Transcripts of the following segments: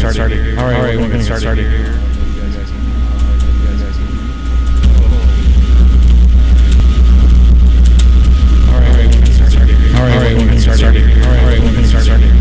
get started. All right, we're gonna get started here. All right, we're gonna get started. All right, we're gonna get started. All right, we're gonna get started.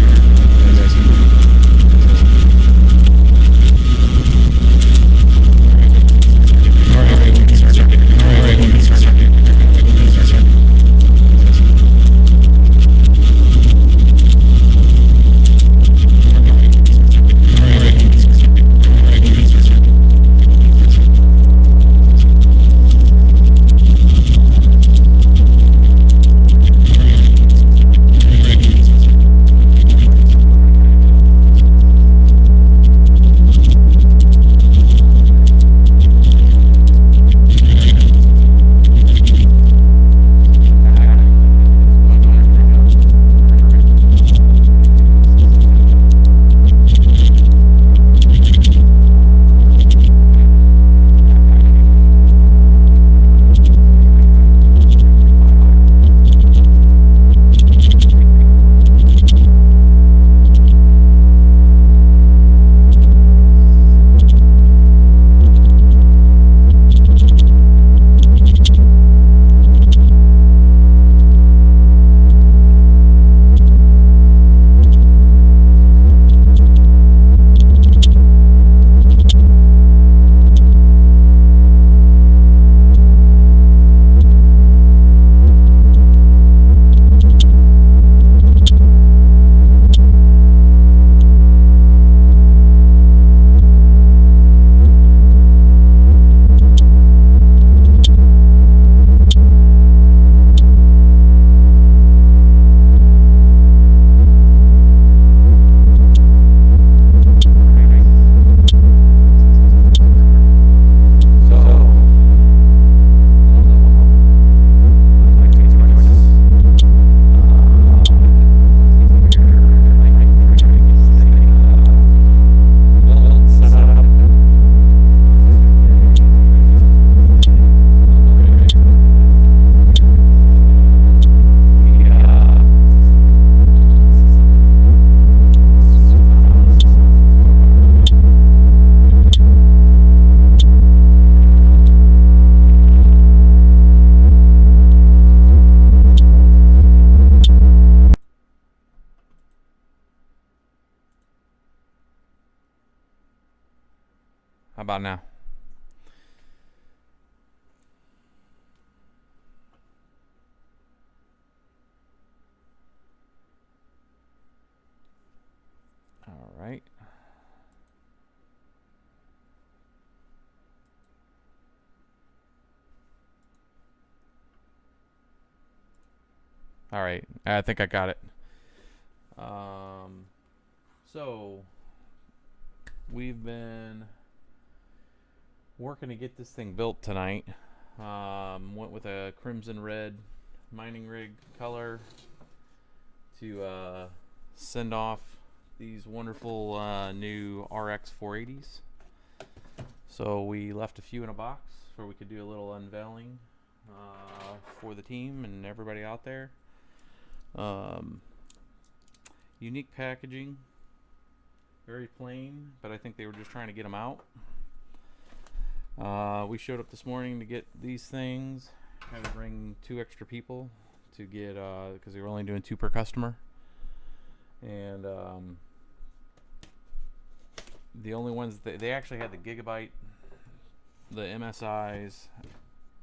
How about now? All right. All right. I think I got it. So we've been working to get this thing built tonight. Went with a crimson red mining rig color to send off these wonderful new RX 480s. So we left a few in a box where we could do a little unveiling for the team and everybody out there. Unique packaging, very plain, but I think they were just trying to get them out. We showed up this morning to get these things. Had to bring 2 extra people to get because they were only doing 2 per customer, and the only ones they actually had the Gigabyte, the MSIs,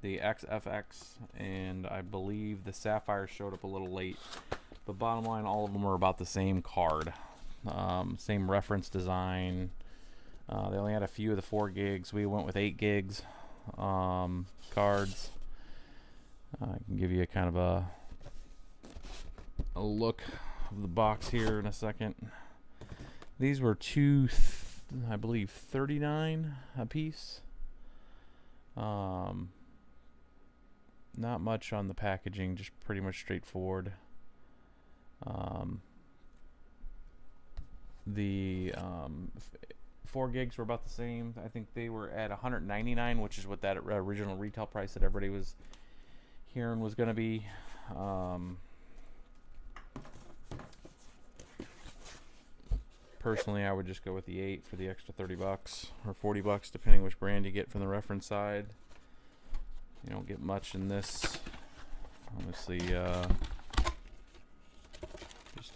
the XFX, and I believe the Sapphire showed up a little late. But bottom line, all of them are about the same card, same reference design. They only had a few of the 4 gigs. We went with 8 gigs cards. I can give you a kind of a look of the box here in a second. These were I believe $39 a piece. Not much on the packaging, just pretty much straightforward. The 4 gigs were about the same. I think they were at $199, which is what that original retail price that everybody was hearing was going to be. personally, I would just go with the 8 for the extra 30 bucks or 40 bucks, depending which brand you get from the reference side. You don't get much in this. Obviously, just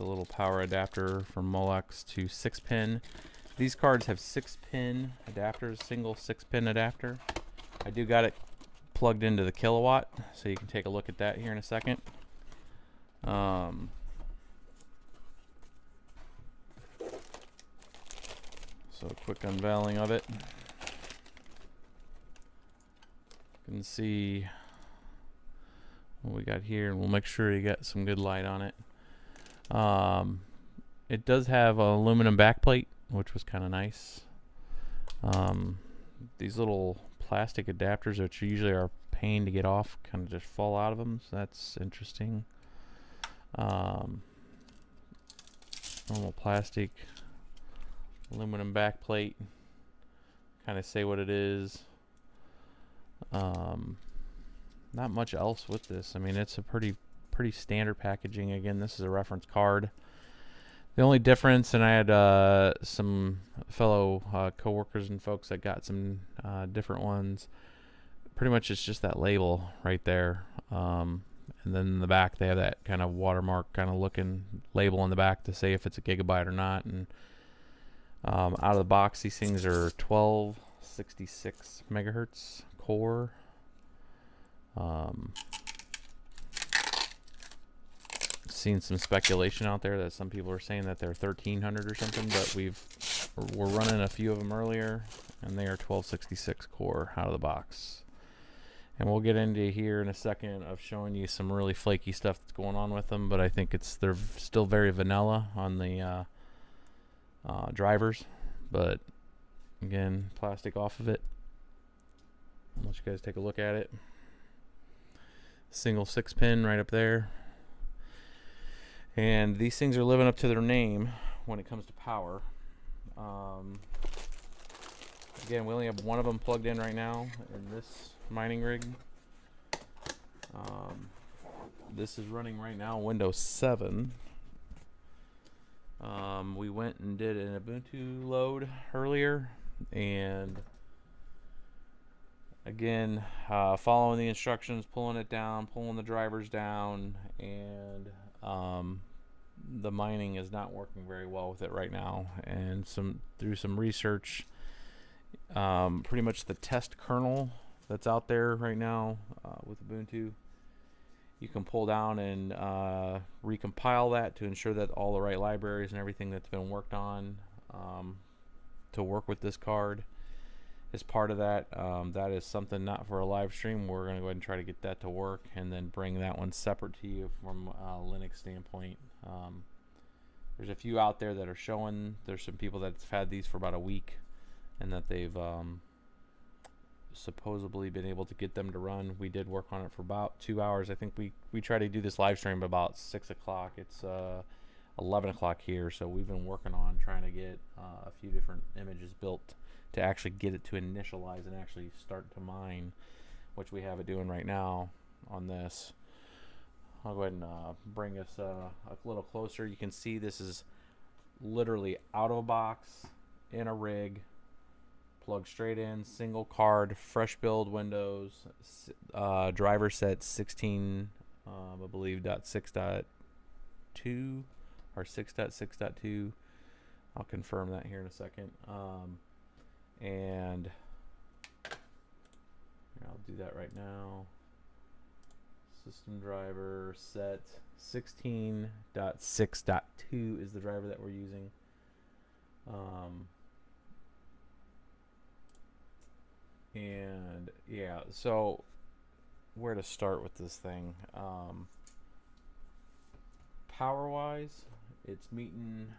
a little power adapter from Molex to 6-pin. These cards have 6-pin adapters, single 6-pin adapter. I do got it plugged into the kilowatt, so you can take a look at that here in a second. So a quick unveiling of it. You can see what we got here, and we'll make sure you got some good light on it. It does have an aluminum backplate, which was kind of nice. These little plastic adapters, which usually are a pain to get off, kind of just fall out of them, so that's interesting. Normal plastic, aluminum backplate, kind of say what it is. Not much else with this. I mean, it's a pretty standard packaging. Again, this is a reference card. The only difference, and I had some fellow coworkers and folks that got some different ones. Pretty much it's just that label right there. And then in the back they have that kind of watermark kind of looking label in the back to say if it's a gigabyte or not. And out of the box, these things are 1266 megahertz core. Seen some speculation out there that some people are saying that they're 1300 or something, but we're running a few of them earlier, and they are 1266 core out of the box. And we'll get into here in a second of showing you some really flaky stuff that's going on with them, but I think they're still very vanilla on the drivers. But again, plastic off of it. I'll let you guys take a look at it. Single 6-pin right up there. And these things are living up to their name when it comes to power. Again, we only have one of them plugged in right now in this mining rig. This is running right now Windows 7. We went and did an Ubuntu load earlier, and again, following the instructions, pulling it down, pulling the drivers down, and the mining is not working very well with it right now. And through some research, pretty much the test kernel that's out there right now with Ubuntu, you can pull down and recompile that to ensure that all the right libraries and everything that's been worked on to work with this card is part of that. That is something not for a live stream. We're going to go ahead and try to get that to work and then bring that one separate to you from a Linux standpoint. There's a few out there that are showing. There's some people that have had these for about a week and that they've supposedly been able to get them to run. We did work on it for about 2 hours. I think we try to do this live stream about 6 o'clock. It's 11 o'clock here, so we've been working on trying to get a few different images built to actually get it to initialize and actually start to mine, which we have it doing right now on this. I'll go ahead and bring us a little closer. You can see this is literally out of a box in a rig, plug straight in, single card, fresh build Windows, driver set 16, I believe .6.2 or 6.6.2. I'll confirm that here in a second. And I'll do that right now. System driver set 16.6.2 is the driver that we're using. And yeah, so where to start with this thing? Power wise, it's meeting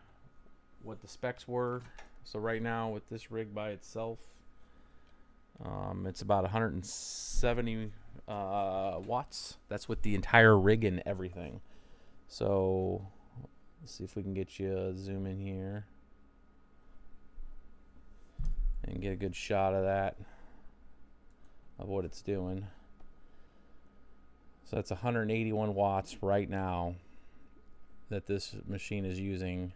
what the specs were. So right now with this rig by itself, it's about 170 watts. That's with the entire rig and everything. So let's see if we can get you a zoom in here and get a good shot of that, of what it's doing. So that's 181 watts right now that this machine is using.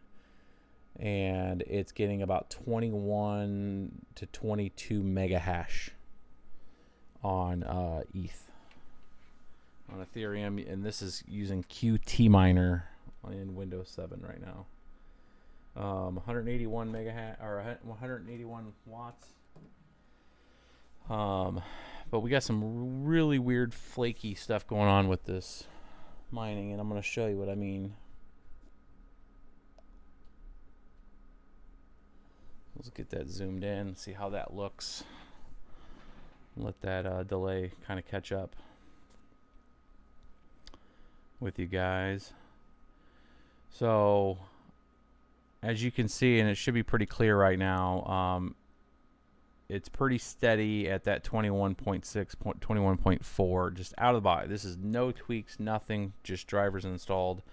and it's getting about 21 to 22 mega hash on ETH on Ethereum, and this is using QT Miner in Windows 7 right now. 181 mega hash or 181 watts. But we got some really weird flaky stuff going on with this mining, and I'm going to show you what I mean. Let's get that zoomed in, see how that looks. Let that delay kind of catch up with you guys. So, as you can see, and it should be pretty clear right now, it's pretty steady at that 21.6, 21.4, just out of the box. This is no tweaks, nothing, just drivers installed.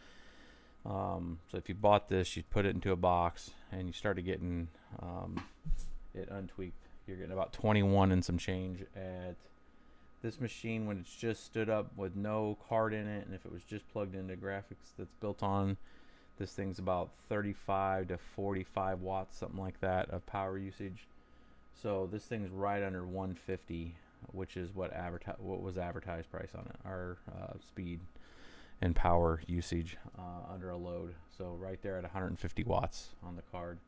So if you bought this, you put it into a box and you started getting it untweaked. You're getting about 21 and some change at this machine when it's just stood up with no card in it, and if it was just plugged into graphics that's built on, this thing's about 35 to 45 watts, something like that, of power usage. So this thing's right under 150, which is what was advertised price on it, our speed and power usage under a load. So right there at 150 watts on the card.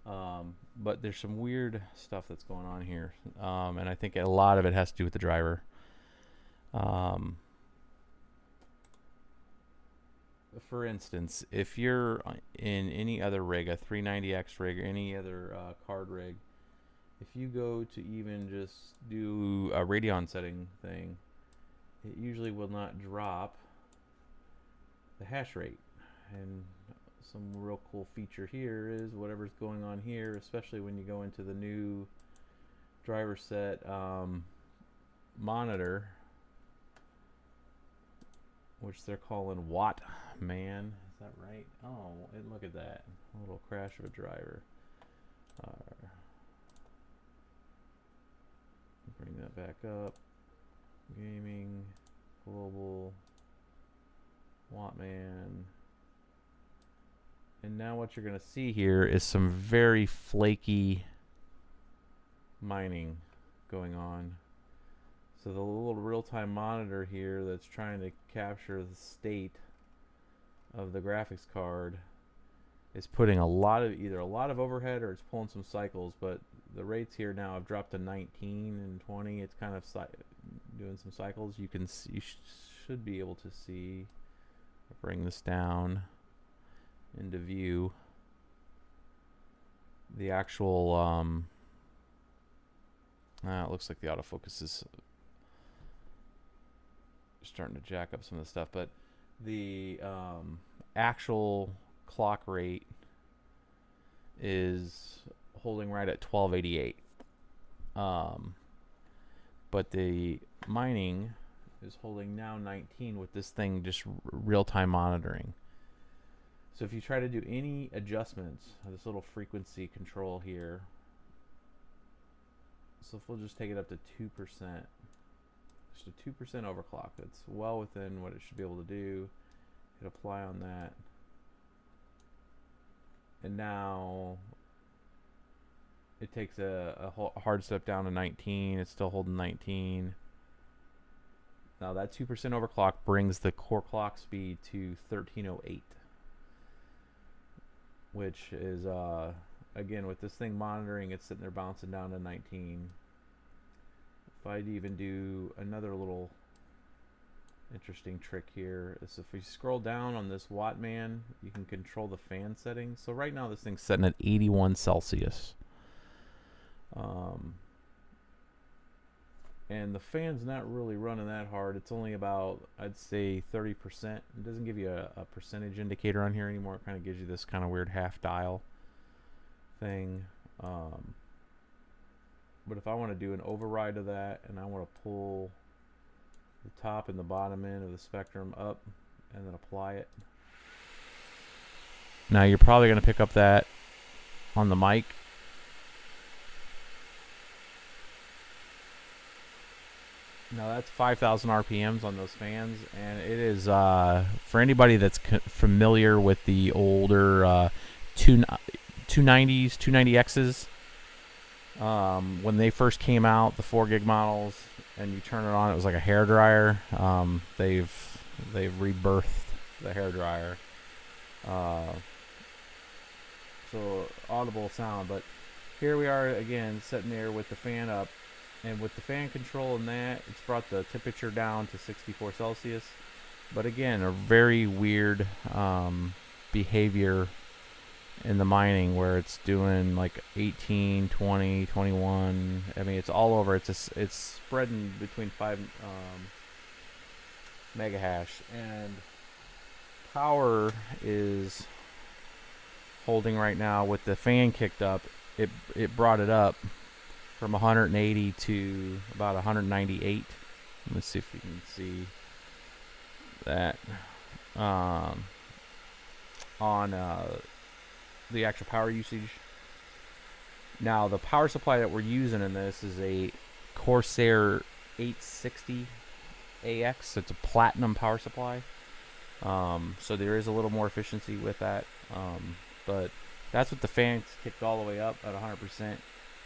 But there's some weird stuff that's going on here, and I think a lot of it has to do with the driver. For instance, if you're in any other rig, a 390X rig or any other card rig, if you go to even just do a Radeon setting thing, it usually will not drop the hash rate. And some real cool feature here is whatever's going on here, especially when you go into the new driver set monitor, which they're calling Wattman. Is that right? Oh, and look at that. A little crash of a driver. Bring that back up. Gaming, global, Wattman. And now what you're going to see here is some very flaky mining going on. So the little real-time monitor here that's trying to capture the state of the graphics card is putting either a lot of overhead or it's pulling some cycles, but the rates here now have dropped to 19 and 20. It's kind of doing some cycles. You should be able to see. Bring this down into view. The actual it looks like the autofocus is starting to jack up some of the stuff, but the actual clock rate is holding right at 1288, but the mining is holding now 19 with this thing just real-time monitoring. So if you try to do any adjustments, this little frequency control here, so if we'll just take it up to 2%, just a 2% overclock, that's well within what it should be able to do. Hit apply on that, and now it takes a hard step down to 19. It's still holding 19. Now that 2% overclock brings the core clock speed to 1308, which is again, with this thing monitoring, it's sitting there bouncing down to 19. If I'd even do another little interesting trick here is if we scroll down on this Wattman, you can control the fan settings. So right now this thing's setting at 81 Celsius. And the fan's not really running that hard. It's only about, I'd say, 30%. It doesn't give you a percentage indicator on here anymore. It kind of gives you this kind of weird half dial thing. But if I want to do an override of that and I want to pull the top and the bottom end of the spectrum up and then apply it. Now you're probably going to pick up that on the mic. Now that's 5,000 RPMs on those fans, and it is for anybody that's familiar with the older 290s, 290Xs. When they first came out, the 4 gig models, and you turn it on, it was like a hair dryer. They've rebirthed the hair dryer. So audible sound, but here we are again sitting there with the fan up, and with the fan control and that, it's brought the temperature down to 64 Celsius. But again, a very weird behavior in the mining where it's doing like 18, 20, 21. I mean, it's all over. It's spreading between 5 mega hash, and power is holding right now with the fan kicked up. It brought it up from 180 to about 198. Let's see if we can see that on the actual power usage. Now the power supply that we're using in this is a Corsair 860 AX. It's a platinum power supply, so there is a little more efficiency with that, but that's what the fan's kicked all the way up at 100%.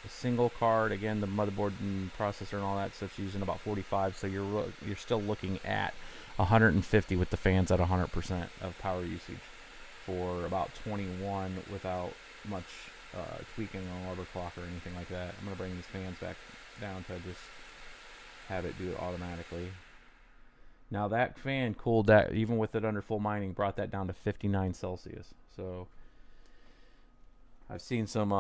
A single card, again, the motherboard and processor and all that stuff's using about 45, so you're still looking at 150 with the fans at 100% of power usage for about 21 without much tweaking on overclock or anything like that. I'm going to bring these fans back down to just have it do it automatically. Now that fan cooled that, even with it under full mining, brought that down to 59 Celsius. So I've seen some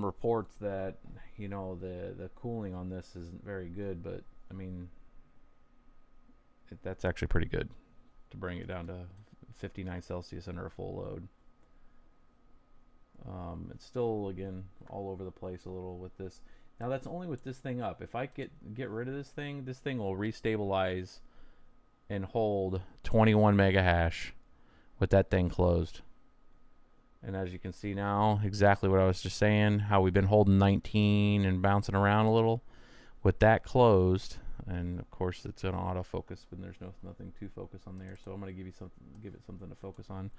reports that, you know, the cooling on this isn't very good, but I mean, that's actually pretty good to bring it down to 59 Celsius under a full load. It's still, again, all over the place a little with this. Now that's only with this thing up. If I get rid of this thing will restabilize and hold 21 mega hash with that thing closed. And as you can see now, exactly what I was just saying, how we've been holding 19 and bouncing around a little with that closed. And of course it's an autofocus, but there's nothing to focus on there. So I'm going to give it something to focus on.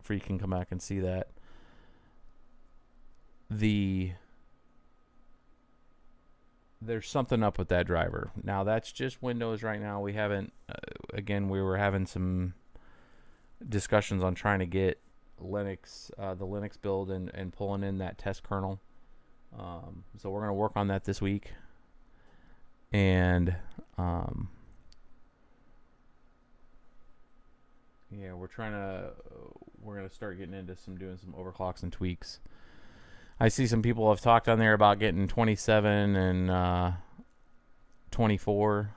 For you can come back and see that. There's something up with that driver. Now that's just Windows right now. We haven't, again, we were having some discussions on trying to get Linux, the Linux build and pulling in that test kernel. So we're going to work on that this week. And yeah, we're going to start getting into doing some overclocks and tweaks. I see some people have talked on there about getting 27 and 24.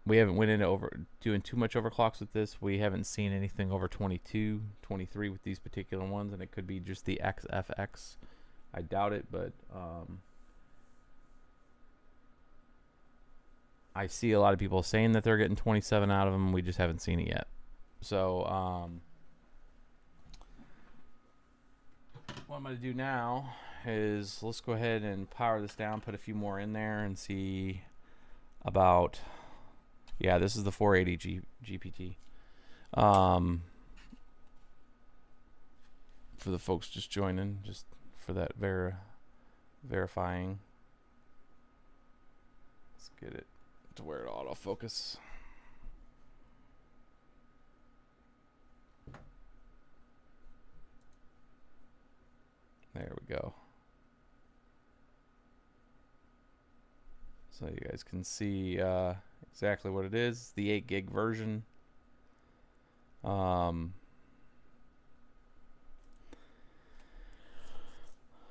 We haven't went into doing too much overclocks with this. We haven't seen anything over 22, 23 with these particular ones, and it could be just the XFX. I doubt it, but I see a lot of people saying that they're getting 27 out of them. We just haven't seen it yet. So what I'm going to do now is let's go ahead and power this down, put a few more in there, and see about... Yeah, this is the 480 GPT. For the folks just joining, just for that verifying. Let's get it to where it autofocus. There we go. So you guys can see exactly what it is. The 8 gig version.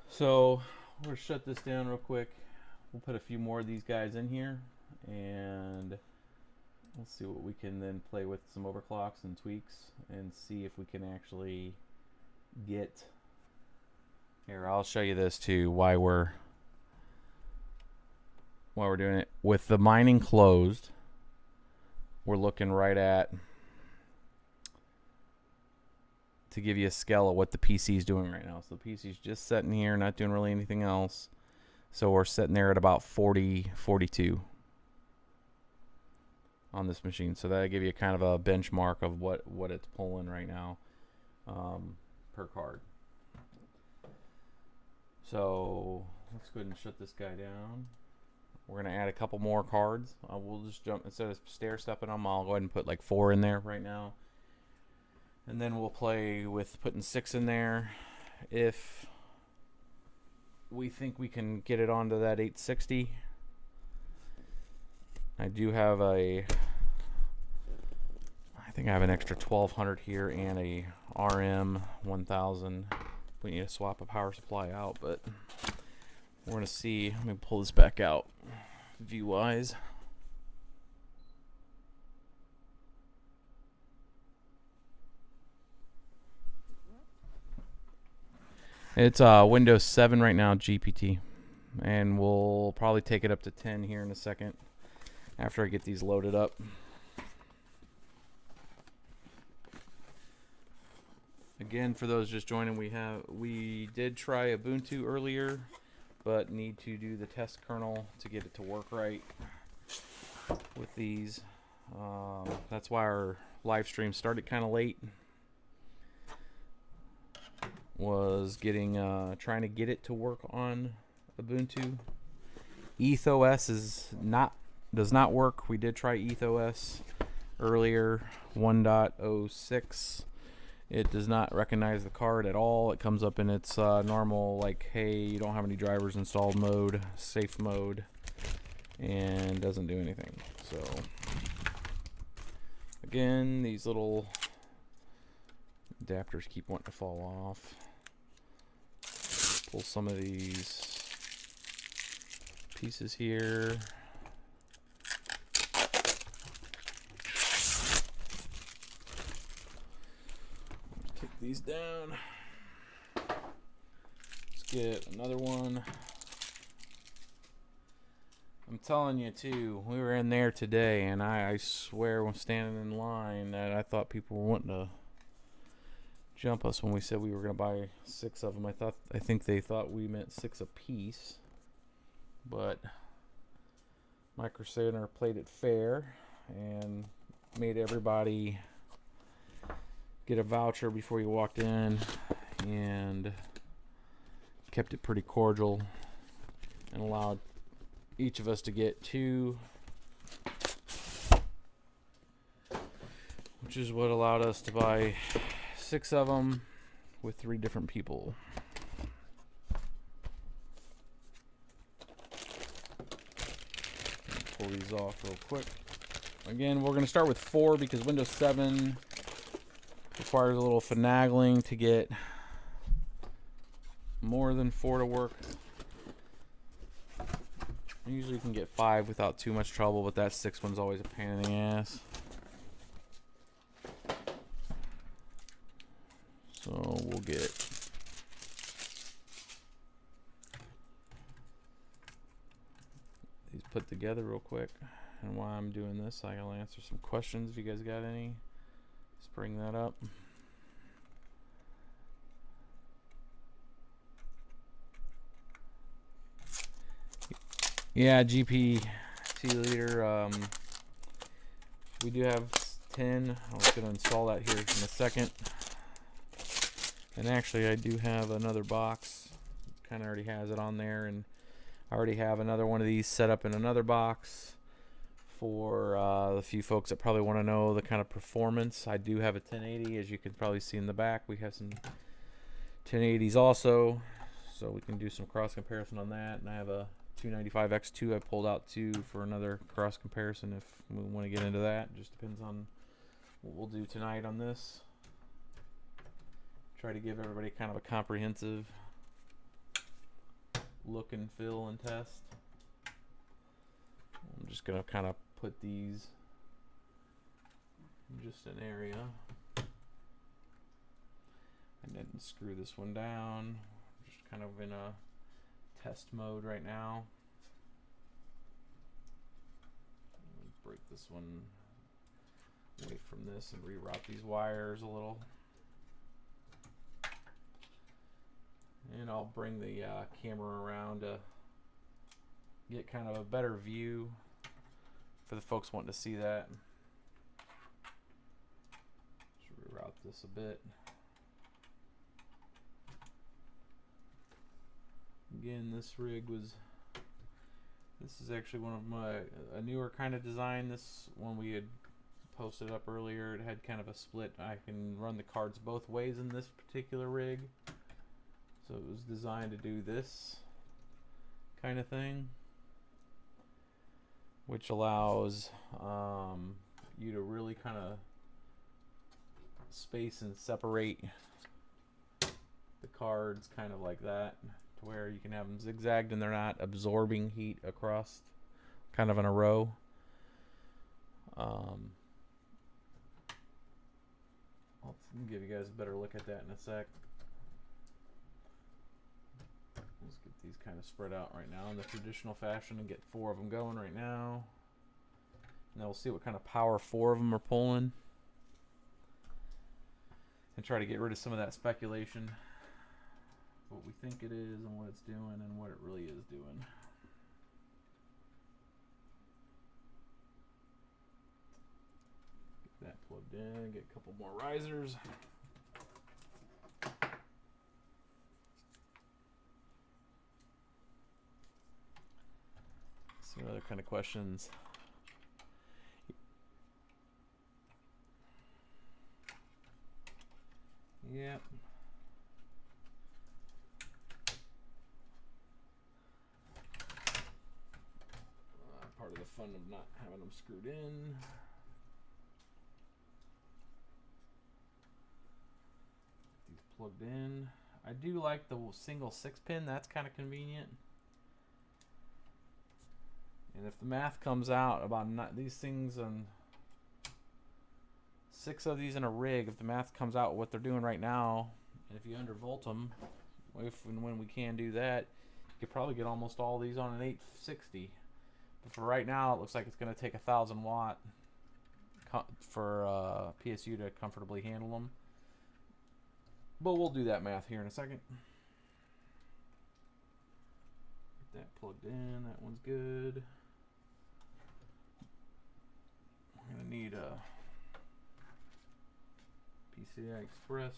So we'll shut this down real quick. We'll put a few more of these guys in here, and we'll see what we can then play with some overclocks and tweaks and see if we can actually get... Here, I'll show you this too, why we're doing it. With the mining closed, we're looking right at, to give you a scale of what the PC is doing right now. So the PC is just sitting here, not doing really anything else. So we're sitting there at about 40, 42. on this machine, so that'll give you kind of a benchmark of what it's pulling right now per card. So let's go ahead and shut this guy down. We're gonna add a couple more cards. We'll just jump, instead of stair stepping them, I'll go ahead and put like 4 in there right now, and then we'll play with putting 6 in there if we think we can get it onto that 860. I do have I think I have an extra 1200 here and a RM 1000. We need to swap a power supply out, but we're gonna see. Let me pull this back out view wise. It's Windows 7 right now, GPT, and we'll probably take it up to 10 here in a second after I get these loaded up. Again, for those just joining, we did try Ubuntu earlier, but need to do the test kernel to get it to work right with these. That's why our live stream started kind of late. Was trying to get it to work on Ubuntu. EthOS does not work. We did try EthOS earlier, 1.06. It does not recognize the card at all. It comes up in its normal, like, hey, you don't have any drivers installed mode, safe mode, and doesn't do anything. So, again, these little adapters keep wanting to fall off. Pull some of these pieces here. Take these down. Let's get another one. I'm telling you too, we were in there today, and I swear when standing in line that I thought people were wanting to jump us when we said we were going to buy 6 of them. I think they thought we meant 6 a piece, but Micro Center played it fair and made everybody get a voucher before you walked in, and kept it pretty cordial and allowed each of us to get 2, which is what allowed us to buy 6 of them with 3 different people. Pull these off real quick. Again, we're going to start with 4 because Windows 7 requires a little finagling to get more than 4 to work. Usually you can get 5 without too much trouble, but that 6th one's always a pain in the ass. So we'll get these put together real quick. And while I'm doing this, I'll answer some questions if you guys got any. Just bring that up. Yeah, GPT leader. We do have 10. I'm just going to install that here in a second. And actually, I do have another box. It kind of already has it on there, and I already have another one of these set up in another box for the few folks that probably want to know the kind of performance. I do have a 1080, as you can probably see in the back. We have some 1080s also, so we can do some cross comparison on that. And I have a 295X2 I pulled out too for another cross comparison if we want to get into that. Just depends on what we'll do tonight on this. Try to give everybody kind of a comprehensive look and feel and test. I'm just going to kind of put these in just an area. And then screw this one down. Just kind of in a test mode right now. Break this one away from this and reroute these wires a little. And I'll bring the camera around to get kind of a better view for the folks wanting to see that. Just reroute this a bit. Again, this rig was, this is actually one of my, a newer kind of design. This one we had posted up earlier. It had kind of a split. I can run the cards both ways in this particular rig. So it was designed to do this kind of thing, which allows you to really kind of space and separate the cards kind of like that, to where you can have them zigzagged and they're not absorbing heat across kind of in a row. I'll give you guys a better look at that in a sec. Let's get these kind of spread out right now in the traditional fashion and get 4 of them going right now. And then we'll see what kind of power 4 of them are pulling, and try to get rid of some of that speculation, what we think it is and what it's doing and what it really is doing. Get that plugged in, get a couple more risers. Some other kind of questions. Yep. Part of the fun of not having them screwed in. These plugged in. I do like the single 6-pin. That's kind of convenient. And if the math comes out about these things and 6 of these in a rig, if the math comes out what they're doing right now, and if you undervolt them, if and when we can do that, you could probably get almost all these on an 860. But for right now, it looks like it's going to take 1,000 watt for PSU to comfortably handle them. But we'll do that math here in a second. Get that plugged in. That one's good. We're going to need a PCI Express.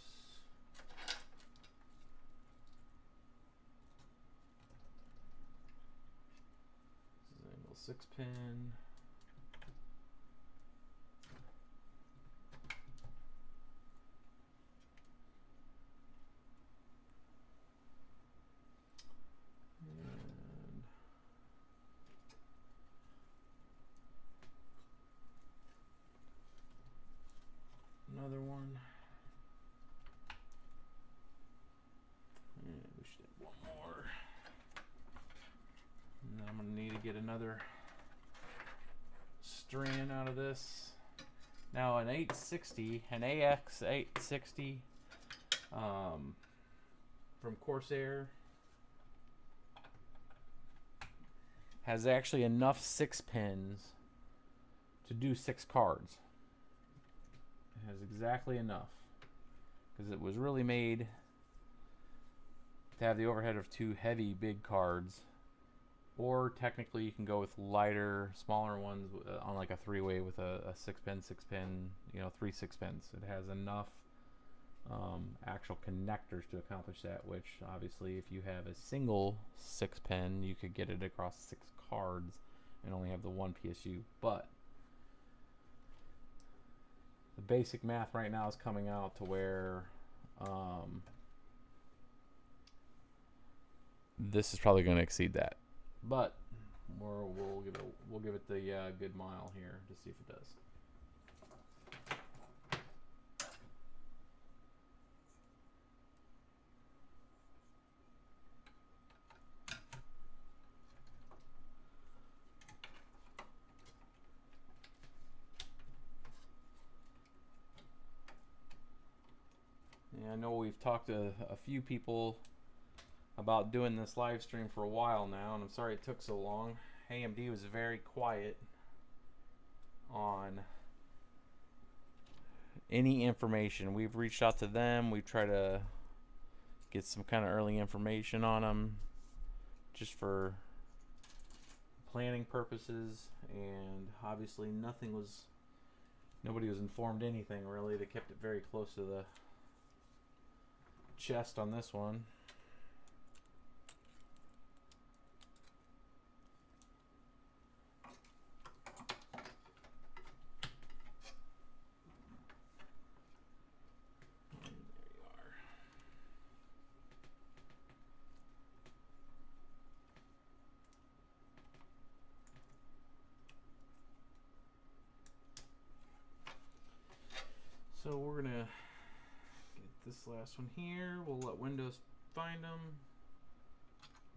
This is angle 6-pin. Another one. And we should have one more. And then I'm going to need to get another strand out of this. Now an 860, an AX 860 from Corsair has actually enough 6 pins to do 6 cards. It has exactly enough, because it was really made to have the overhead of 2 heavy big cards, or technically you can go with lighter, smaller ones on like a 3-way with a 6-pin, 6-pin, you know, 3 6-pins. It has enough actual connectors to accomplish that, which obviously if you have a single 6-pin, you could get it across 6 cards and only have the 1 PSU. But the basic math right now is coming out to where this is probably going to exceed that, but we'll give it the good mile here to see if it does. I know we've talked to a few people about doing this live stream for a while now, and I'm sorry it took so long. AMD was very quiet on any information. We've reached out to them. We've tried to get some kind of early information on them just for planning purposes, and Obviously, nobody was informed anything really. They kept it very close to the chest on this one. So we're gonna get this last one here. We'll let Windows find them.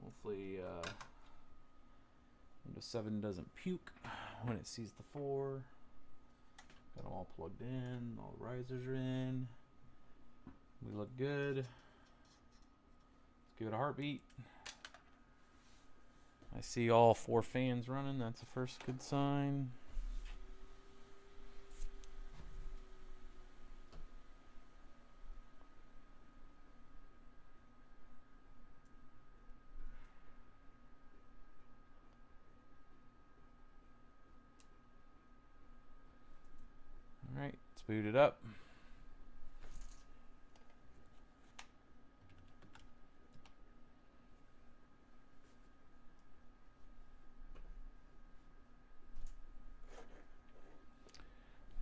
Hopefully Windows 7 doesn't puke when it sees the 4. Got them all plugged in. All the risers are in. We look good. Let's give it a heartbeat. I see all 4 fans running. That's the first good sign. Alright, let's boot it up.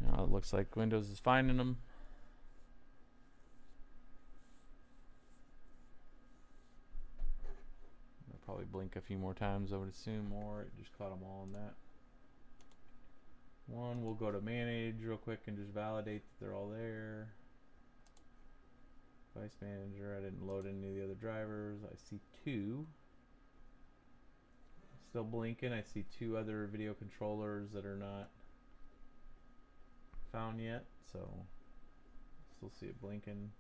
Now it looks like Windows is finding them. I'll probably blink a few more times, I would assume, or it just caught them all in that one. We'll go to manage real quick and just validate that they're all there. Device manager, I didn't load any of the other drivers. I see 2. Still blinking. I see 2 other video controllers that are not found yet, so still see it blinking.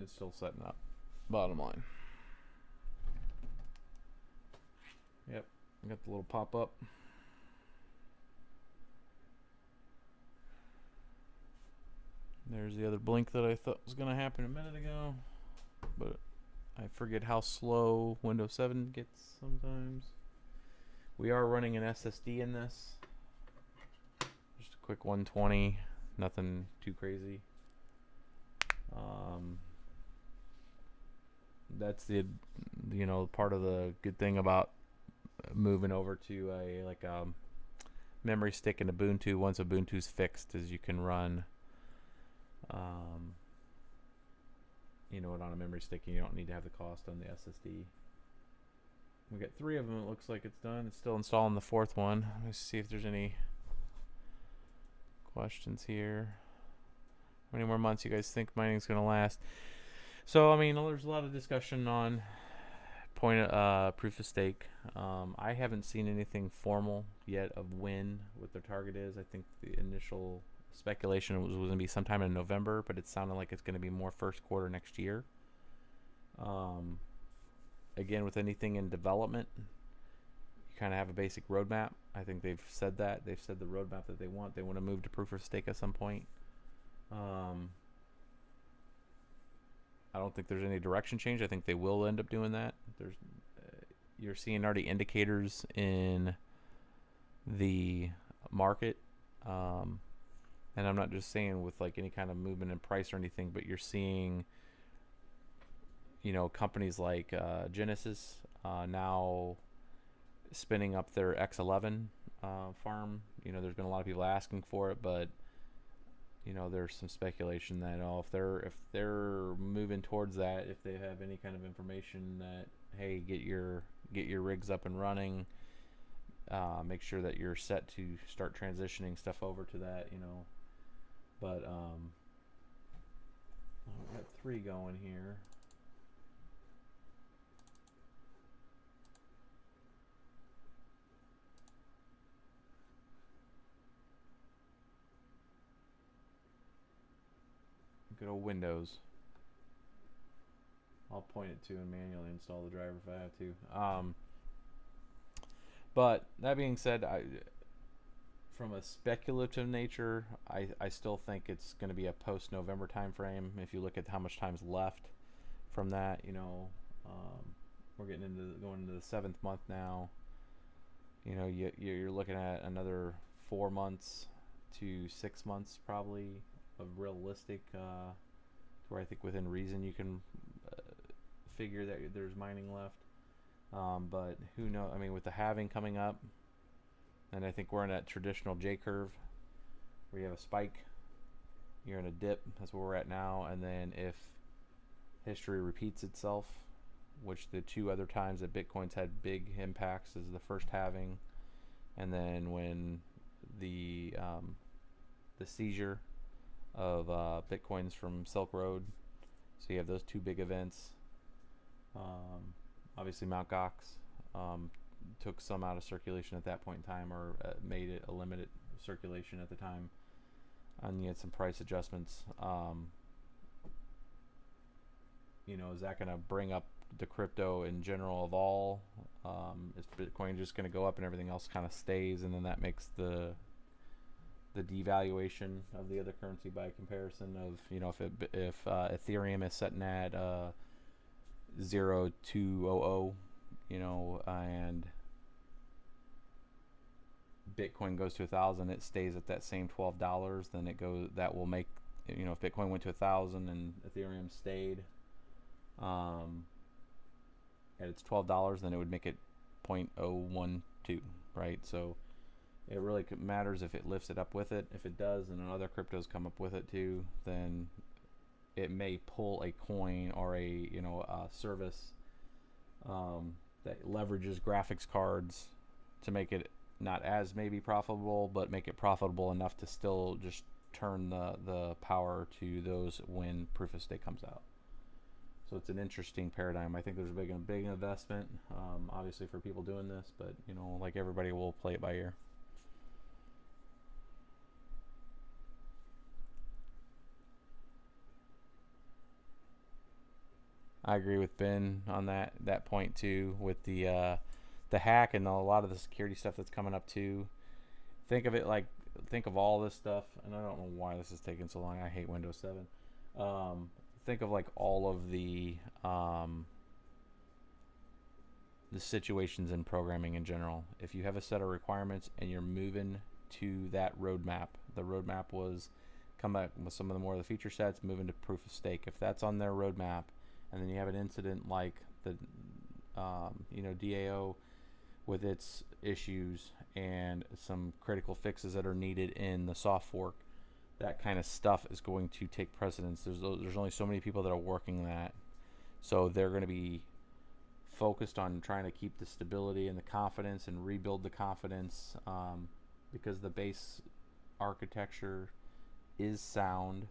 It's still setting up. Bottom line. Yep, I got the little pop up. There's the other blink that I thought was going to happen a minute ago, but I forget how slow Windows 7 gets sometimes. We are running an SSD in this. Just a quick 120, nothing too crazy. That's the part of the good thing about moving over to a memory stick in Ubuntu. Once Ubuntu's fixed, is you can run it on a memory stick, and you don't need to have the cost on the SSD. We got 3 of them. It looks like it's done. It's still installing the 4th one. Let's see if there's any questions here. How many more months you guys think mining's gonna last? So I mean, there's a lot of discussion on proof of stake. I haven't seen anything formal yet of what their target is. I think the initial speculation was going to be sometime in November, but it sounded like it's going to be more first quarter next year. Again, with anything in development, you kind of have a basic roadmap. I think they've said that. They've said the roadmap that they want. They want to move to proof of stake at some point. I don't think there's any direction change. I think they will end up doing that. You're seeing already indicators in the market, and I'm not just saying with like any kind of movement in price or anything, but you're seeing, companies like Genesis now spinning up their X11 farm. There's been a lot of people asking for it, but there's some speculation that if they're moving towards that, if they have any kind of information that, hey, get your rigs up and running, make sure that you're set to start transitioning stuff over to that, But I've got 3 going here. Good old Windows. I'll point it to and manually install the driver if I have to. But that being said, from a speculative nature, I still think it's going to be a post-November time frame. If you look at how much time's left from that, we're going into the 7th month now. you're looking at another 4 months to 6 months probably of realistic, where I think within reason you can figure that there's mining left. But who knows? I mean, with the halving coming up, and I think we're in that traditional J curve where you have a spike, you're in a dip. That's where we're at now. And then if history repeats itself, which the two other times that Bitcoin's had big impacts is the first halving, and then when the seizure of Bitcoins from Silk Road. So you have those two big events. Obviously Mt. Gox took some out of circulation at that point in time, or made it a limited circulation at the time, and you had some price adjustments. Is that going to bring up the crypto in general of all? Is Bitcoin just going to go up and everything else kind of stays, and then that makes the devaluation of the other currency by comparison of, if Ethereum is sitting at 0.200, and Bitcoin goes to 1,000, it stays at that same $12. Then that will make, if Bitcoin went to 1,000 and Ethereum stayed at its $12, then it would make it 0.012, right? So it really matters if it lifts it up with it. If it does, and other cryptos come up with it too, then it may pull a coin or a service that leverages graphics cards to make it not as maybe profitable, but make it profitable enough to still just turn the power to those when proof of stake comes out. So it's an interesting paradigm. I think there's a big investment, obviously, for people doing this, but like everybody, will play it by ear. I agree with Ben on that point too, with the hack and a lot of the security stuff that's coming up too. Think of all this stuff, and I don't know why this is taking so long. I hate Windows 7. Think of all of the situations in programming in general. If you have a set of requirements and you're moving to that roadmap, the roadmap was come back with some of the more of the feature sets, moving to proof of stake. If that's on their roadmap, and then you have an incident like the DAO with its issues and some critical fixes that are needed in the soft fork, that kind of stuff is going to take precedence. There's only so many people that are working that, so they're going to be focused on trying to keep the stability and the confidence and rebuild the confidence, because the base architecture is sound.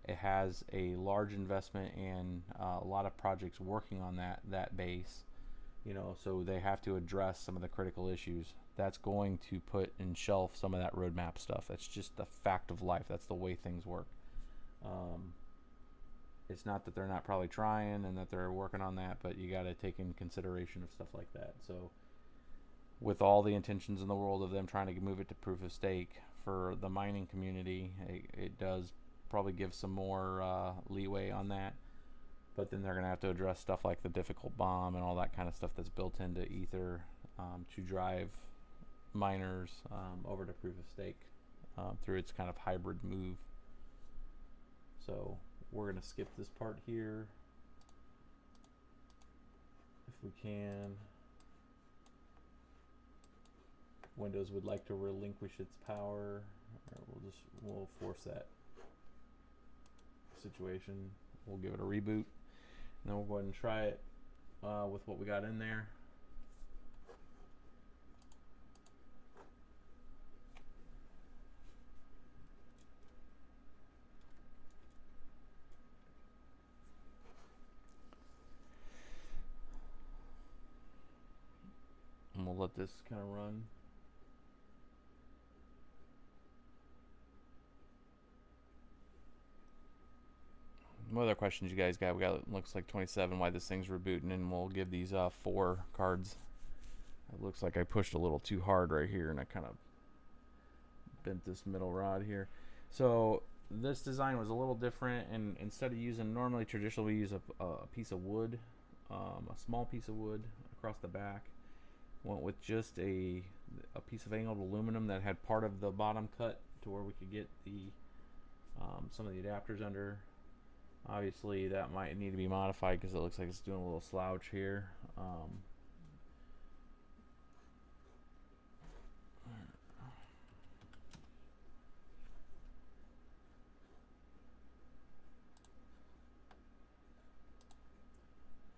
It has a large investment and a lot of projects working on that base, so they have to address some of the critical issues. That's going to put in shelf some of that roadmap stuff. That's just the fact of life. That's the way things work. It's not that they're not probably trying and that they're working on that, but you got to take in consideration of stuff like that. So with all the intentions in the world of them trying to move it to proof of stake for the mining community, it does probably give some more leeway on that, but then they're going to have to address stuff like the difficult bomb and all that kind of stuff that's built into Ether to drive miners over to proof of stake through its kind of hybrid move. So we're going to skip this part here if we can. Windows would like to relinquish its power. We'll force that situation. We'll give it a reboot, and then we'll go ahead and try it with what we got in there. And we'll let this kind of run. What other questions you guys got? We got, looks like 27, why this thing's rebooting, and we'll give these 4 cards. It looks like I pushed a little too hard right here, and I kind of bent this middle rod here. So this design was a little different, and instead of using, normally traditionally we use a piece of wood, a small piece of wood across the back. Went with just a a piece of angled aluminum that had part of the bottom cut to where we could get the some of the adapters under. Obviously that might need to be modified because it looks like it's doing a little slouch here.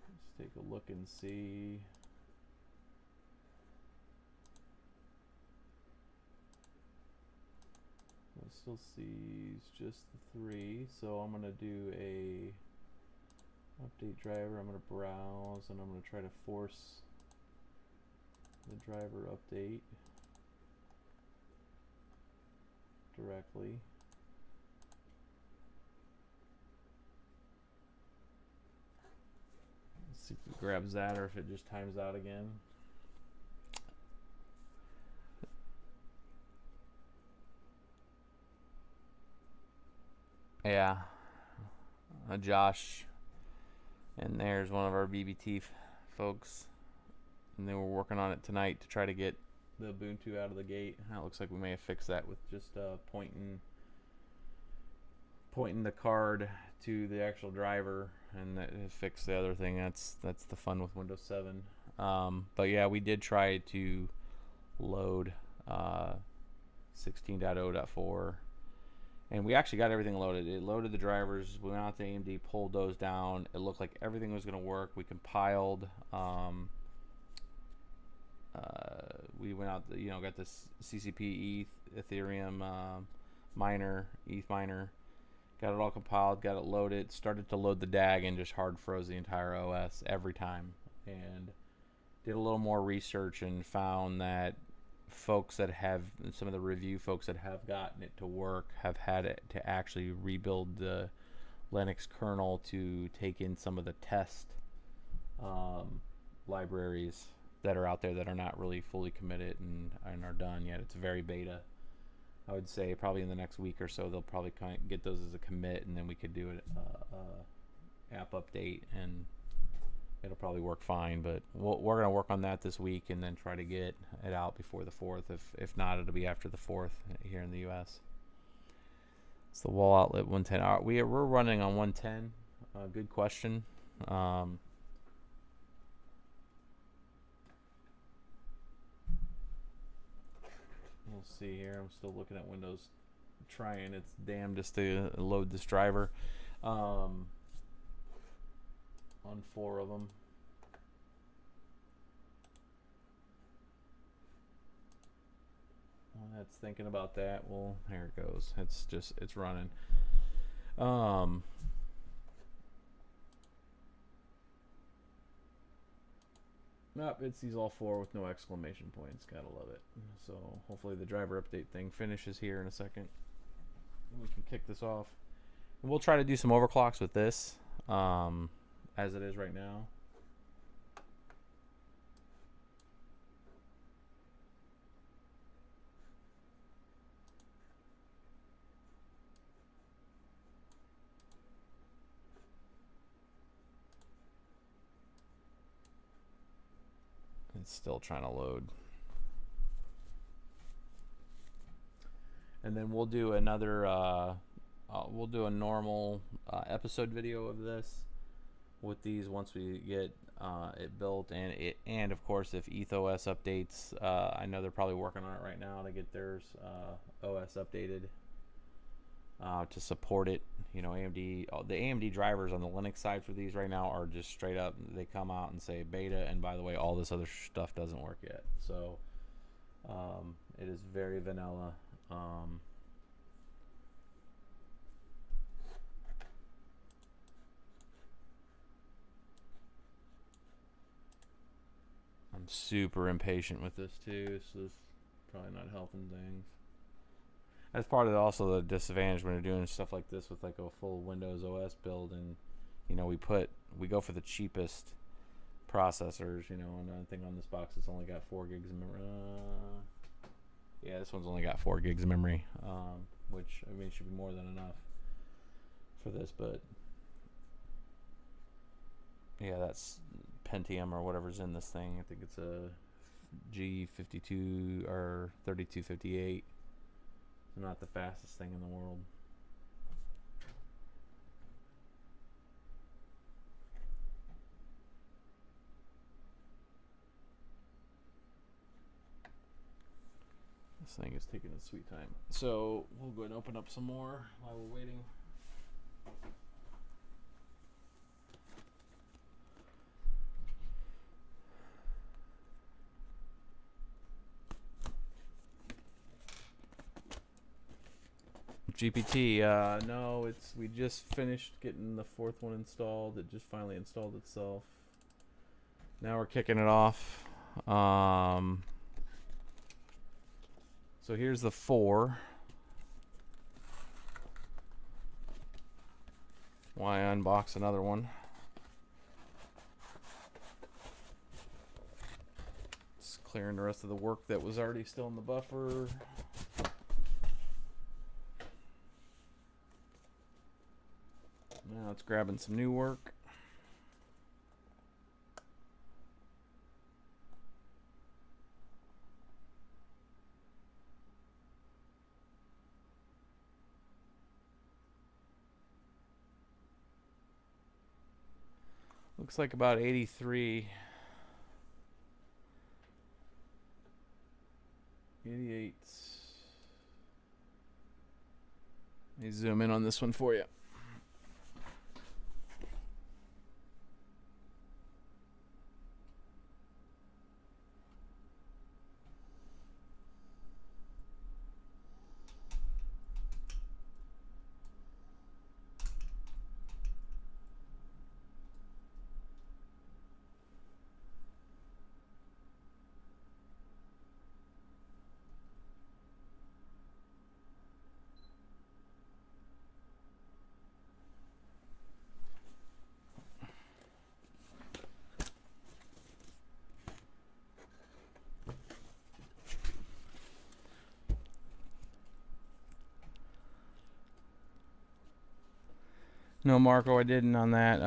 Let's take a look and see. It still sees just the 3, so I'm gonna do a update driver. I'm gonna browse and I'm gonna try to force the driver update directly. Let's see if it grabs that or if it just times out again. Yeah, Josh, and there's one of our BBT folks, and they were working on it tonight to try to get the Ubuntu out of the gate. It looks like we may have fixed that with just pointing the card to the actual driver, and that has fixed the other thing. That's the fun with Windows 7. But yeah, we did try to load 16.0.4. And we actually got everything loaded. It loaded the drivers. We went out to AMD, pulled those down. It looked like everything was going to work. We compiled. We went out, got this CCP Ethereum miner, ETH miner. Got it all compiled, got it loaded, started to load the DAG, and just hard froze the entire OS every time. And did a little more research and found that some of the review folks that have gotten it to work have had it to actually rebuild the Linux kernel to take in some of the test libraries that are out there that are not really fully committed and are done yet. It's very beta. I would say probably in the next week or so they'll probably kind of get those as a commit, and then we could do an app update and it'll probably work fine. But we're going to work on that this week and then try to get it out before the 4th. If not, it'll be after the 4th here in the US. It's the wall outlet 110. We're running on 110. Good question. We'll see here. I'm still looking at Windows, trying its damnedest to load this driver on 4 of them. While that's thinking about that, well, here it goes. It's running. Nope, it sees all 4 with no exclamation points. Gotta love it. So hopefully the driver update thing finishes here in a second, and we can kick this off. And we'll try to do some overclocks with this, as it is right now. It's still trying to load. And then we'll do another, we'll do a normal episode video of this with these once we get it built, and of course if EthOS updates, I know they're probably working on it right now to get theirs OS updated to support it. AMD, the AMD drivers on the Linux side for these right now are just straight up, they come out and say beta, and by the way, all this other stuff doesn't work yet. So it is very vanilla. I'm super impatient with this too, so this is probably not helping things. That's part of also the disadvantage when you're doing stuff like this with like a full Windows OS build, and we go for the cheapest processors, and I think on this box it's only got 4 gigs of memory. Yeah, this one's only got 4 gigs of memory, which I mean should be more than enough for this, but yeah, that's Pentium or whatever's in this thing. I think it's a G52 or 3258. Not the fastest thing in the world. This thing is taking its sweet time. So we'll go ahead and open up some more while we're waiting. GPT, no, we just finished getting the fourth one installed. It just finally installed itself. Now we're kicking it off. So here's the 4. Why unbox another one? Just clearing the rest of the work that was already still in the buffer. Now it's grabbing some new work. Looks like about 83. 88. Let me zoom in on this one for you. No, Marco, I didn't on that.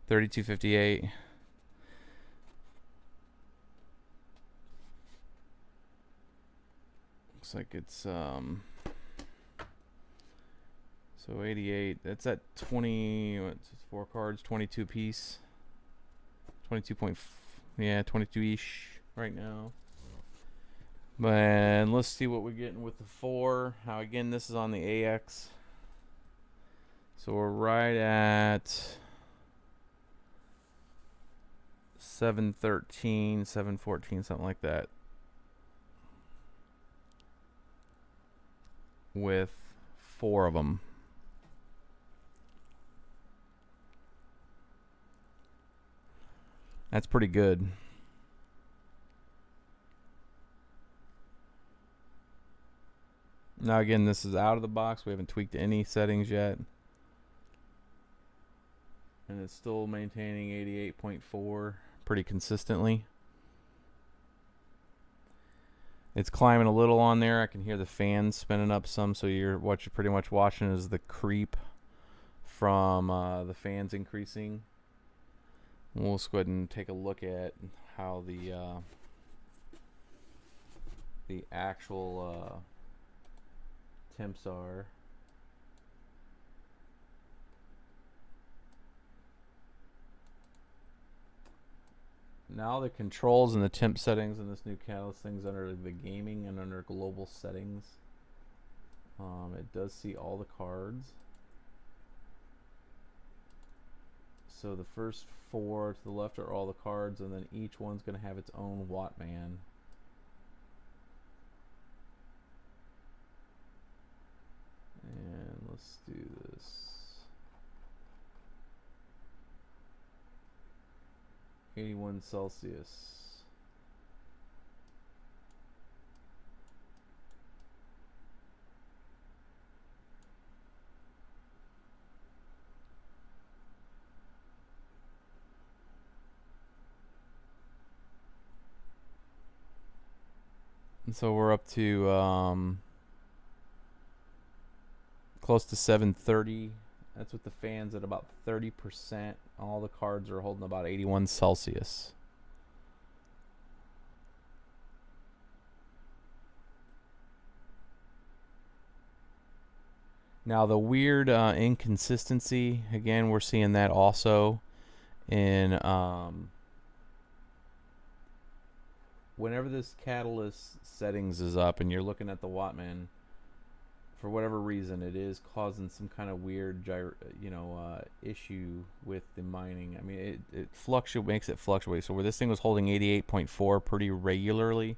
3258. Looks like it's so 88. That's at 20. What's 4 cards? 22 piece. 22 point. Yeah, 22-ish right now. But let's see what we're getting with the 4. Now again, this is on the AX. So we're right at 713, 714, something like that. With 4 of them. That's pretty good. Now again, this is out of the box. We haven't tweaked any settings yet. And it's still maintaining 88.4 pretty consistently. It's climbing a little on there. I can hear the fans spinning up some, so what you're pretty much watching is the creep from the fans increasing. We'll just go ahead and take a look at how the actual temps are. Now the controls and the temp settings in this new Catalyst thing's under the gaming and under global settings. It does see all the cards. So the first 4 to the left are all the cards, and then each one's going to have its own Wattman. And let's do this. 81 Celsius. And so we're up to close to 730. That's with the fans at about 30%. All the cards are holding about 81 Celsius. Now the weird inconsistency, again, we're seeing that also in whenever this catalyst settings is up and you're looking at the Wattman, for whatever reason, it is causing some kind of weird issue with the mining. I mean, it makes it fluctuate. So where this thing was holding 88.4 pretty regularly,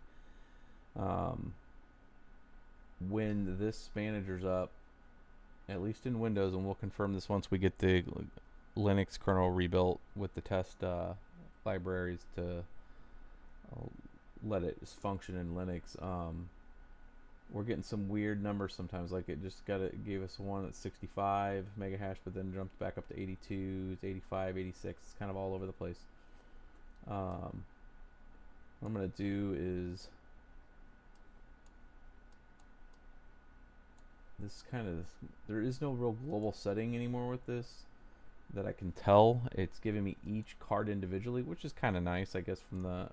when this manager's up, at least in Windows, and we'll confirm this once we get the Linux kernel rebuilt with the test libraries to let it function in Linux. We're getting some weird numbers sometimes, like it just gave us one at 65 mega hash, but then jumped back up to 82, 85, 86. It's kind of all over the place. What I'm gonna do is there is no real global setting anymore with this that I can tell. It's giving me each card individually, which is kind of nice, I guess, from the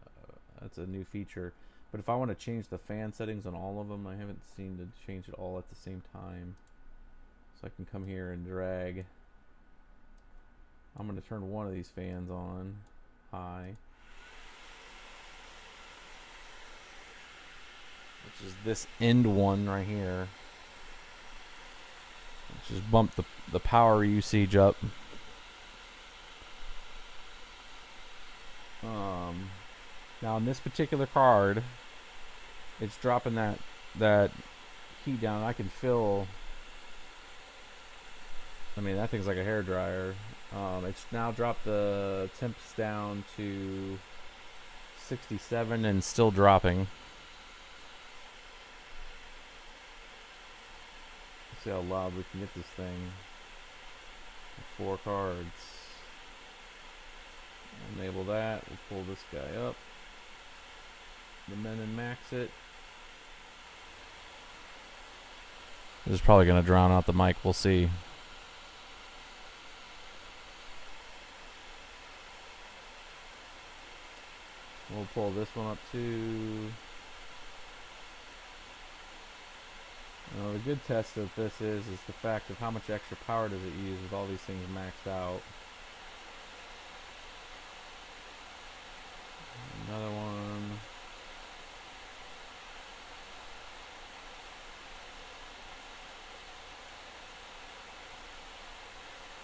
that's a new feature. But if I want to change the fan settings on all of them, I haven't seen to change it all at the same time. So I can come here and drag. I'm going to turn one of these fans on high, which is this end one right here. Just bump the power usage up. Now on this particular card, it's dropping that heat down. I can feel. I mean, that thing's like a hairdryer. It's now dropped the temps down to 67 and still dropping. See how loud we can get this thing. 4 cards. Enable that. We'll pull this guy up. The min and max it. This is probably going to drown out the mic. We'll see. We'll pull this one up too. Now the good test of this is the fact of how much extra power does it use with all these things maxed out. Another one.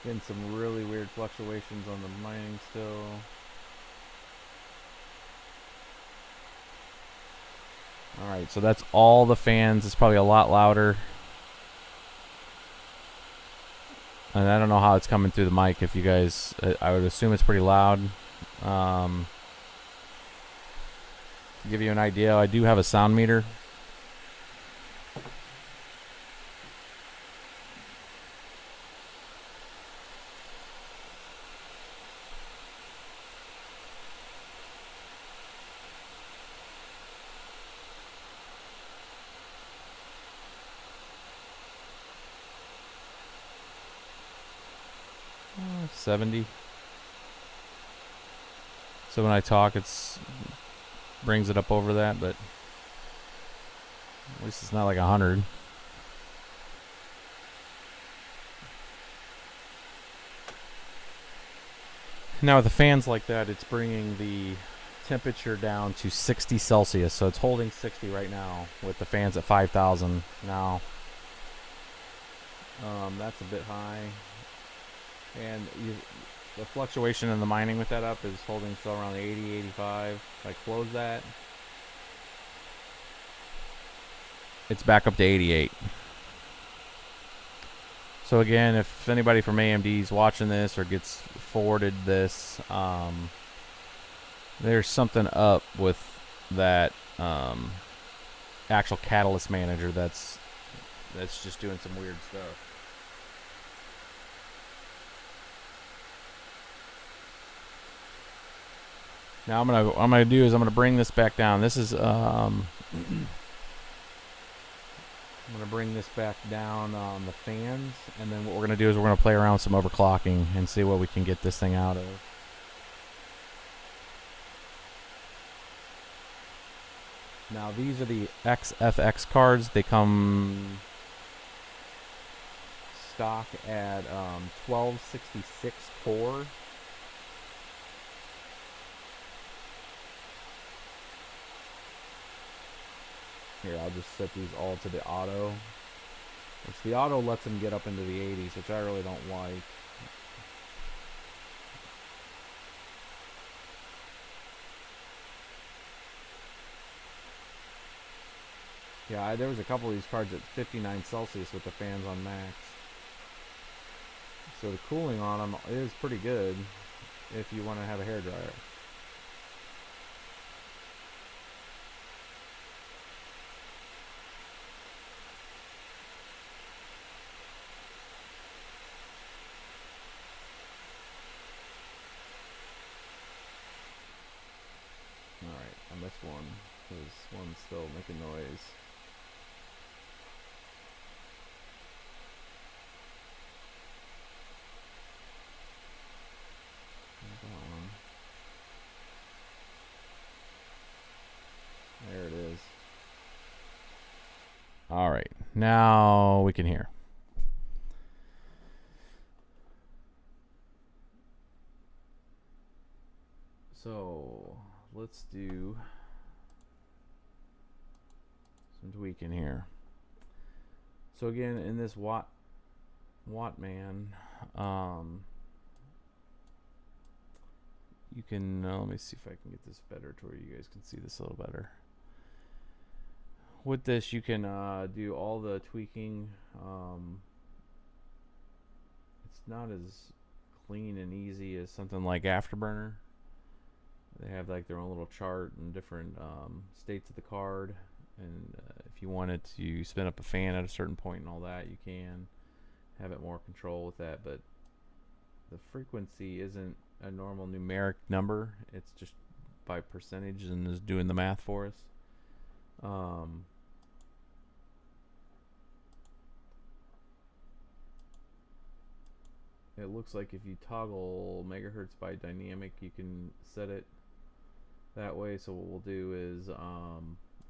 Getting some really weird fluctuations on the mining still. Alright, so that's all the fans. It's probably a lot louder. And I don't know how it's coming through the mic. If you guys, I would assume it's pretty loud. To give you an idea, I do have a sound meter. Uh, 70. So when I talk, it's brings it up over that, but at least it's not like 100. Now with the fans like that, it's bringing the temperature down to 60 Celsius. So it's holding 60 right now with the fans at 5,000 now. That's a bit high. And the fluctuation in the mining with that up is holding still around 80, 85. If I close that, it's back up to 88. So again, if anybody from AMD is watching this or gets forwarded this, there's something up with that actual catalyst manager that's just doing some weird stuff. Now what I'm gonna do is I'm gonna bring this back down. This is I'm gonna bring this back down on the fans, and then what we're gonna do is we're gonna play around with some overclocking and see what we can get this thing out of. Now these are the XFX cards. They come stock at 1266 core. Here, I'll just set these all to the auto. Which the auto lets them get up into the 80s, which I really don't like. Yeah, there was a couple of these cards at 59 Celsius with the fans on max. So the cooling on them is pretty good if you want to have a hairdryer. Alright, I missed one. This one's still making noise. There it is. All right, now we can hear. So let's do some tweaking here. So again, in this Wattman, you can let me see if I can get this better to where you guys can see this a little better. With this, you can do all the tweaking. It's not as clean and easy as something like Afterburner. They have like their own little chart and different states of the card, and if you wanted to spin up a fan at a certain point and all that, you can have it more control with that. But the frequency isn't a normal numeric number; it's just by percentage and is doing the math for us. It looks like if you toggle megahertz by dynamic, you can set it that way. So what we'll do is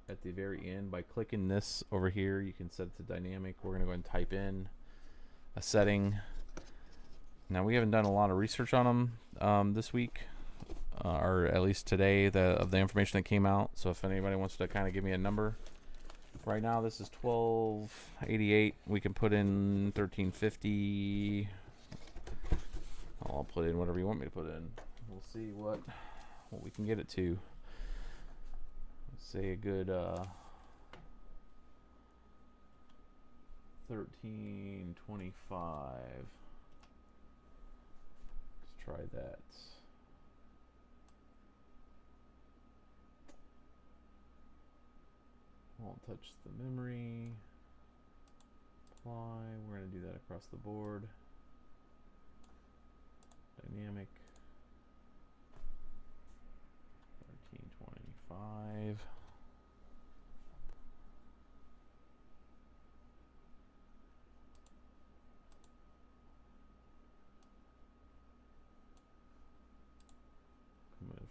at the very end, by clicking this over here, you can set it to dynamic. We're gonna go ahead and type in a setting. Now we haven't done a lot of research on them this week, or at least today, of the information that came out. So if anybody wants to kind of give me a number, right now this is 1288. We can put in 1350. I'll put in whatever you want me to put in. We'll see what we can get it to. Let's say a good 1325. Let's try that. Won't touch the memory. Apply. We're going to do that across the board. Dynamic 1325.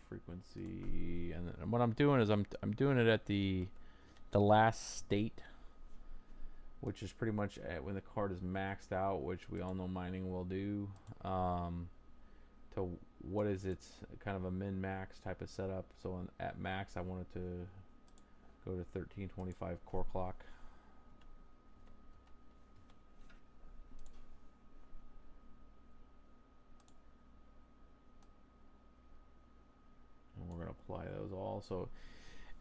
Frequency, and then what I'm doing is I'm doing it at the last state, which is pretty much at when the card is maxed out, which we all know mining will do. To what is its kind of a min-max type of setup. So at max, I wanted to go to 1325 core clock. And we're going to apply those all. So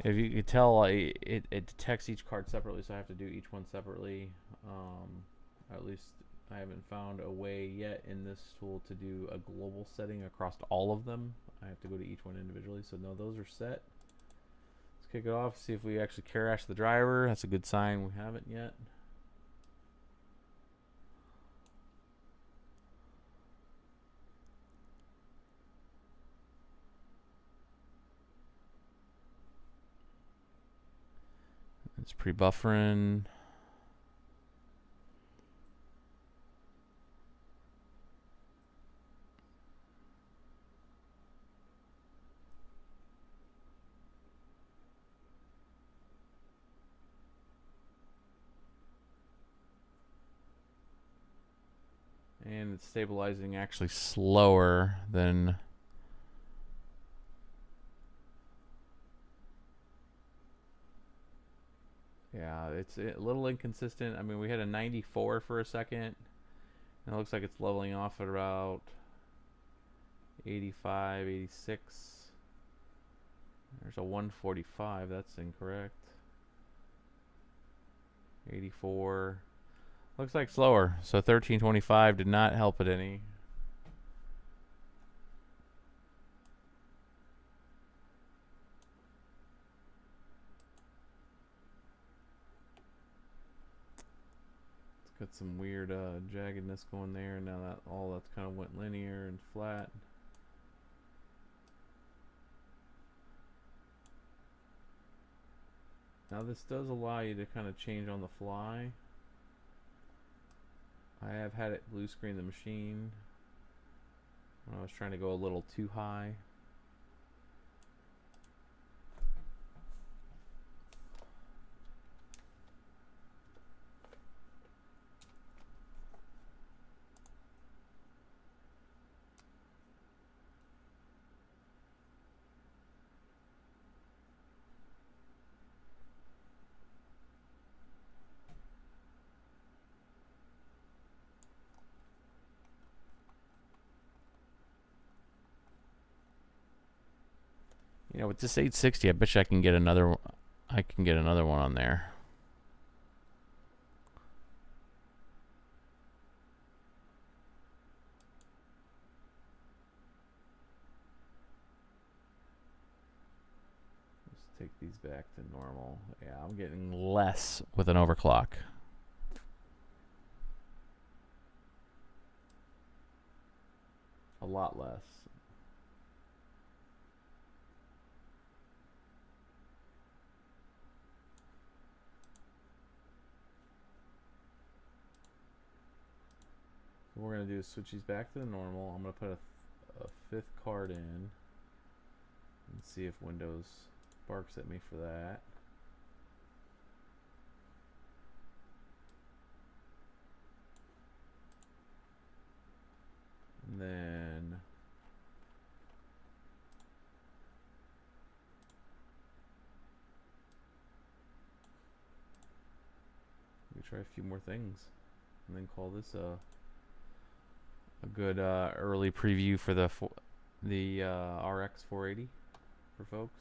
if you could tell, it detects each card separately, so I have to do each one separately. At least I haven't found a way yet in this tool to do a global setting across all of them. I have to go to each one individually. So no, those are set. Let's kick it off, see if we actually crash the driver. That's a good sign we haven't yet. It's pre-buffering. find it's stabilizing actually slower than yeah, it's a little inconsistent. I mean, we had a 94 for a second, and it looks like it's leveling off at about 85, 86. There's a 145. That's incorrect. 84. Looks like slower. So 1325 did not help it any. It's got some weird jaggedness going there. Now that all that's kind of went linear and flat. Now this does allow you to kind of change on the fly. I have had it blue screen the machine when I was trying to go a little too high. You know, with this 860, I bet you I can get another. I can get another one on there. Let's take these back to normal. Yeah, I'm getting less with an overclock. A lot less. What we're going to do is switch these back to the normal. I'm going to put a fifth card in and see if Windows barks at me for that. And then we try a few more things and then call this a good early preview for the RX 480 for folks.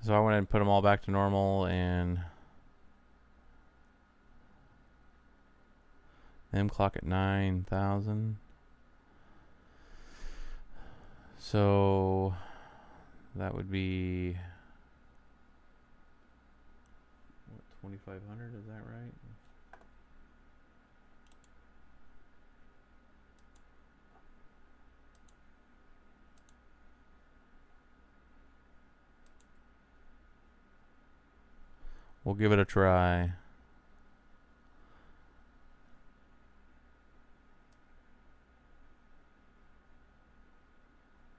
So I went ahead and put them all back to normal and M clock at 9,000. So that would be 2,500, is that right? We'll give it a try.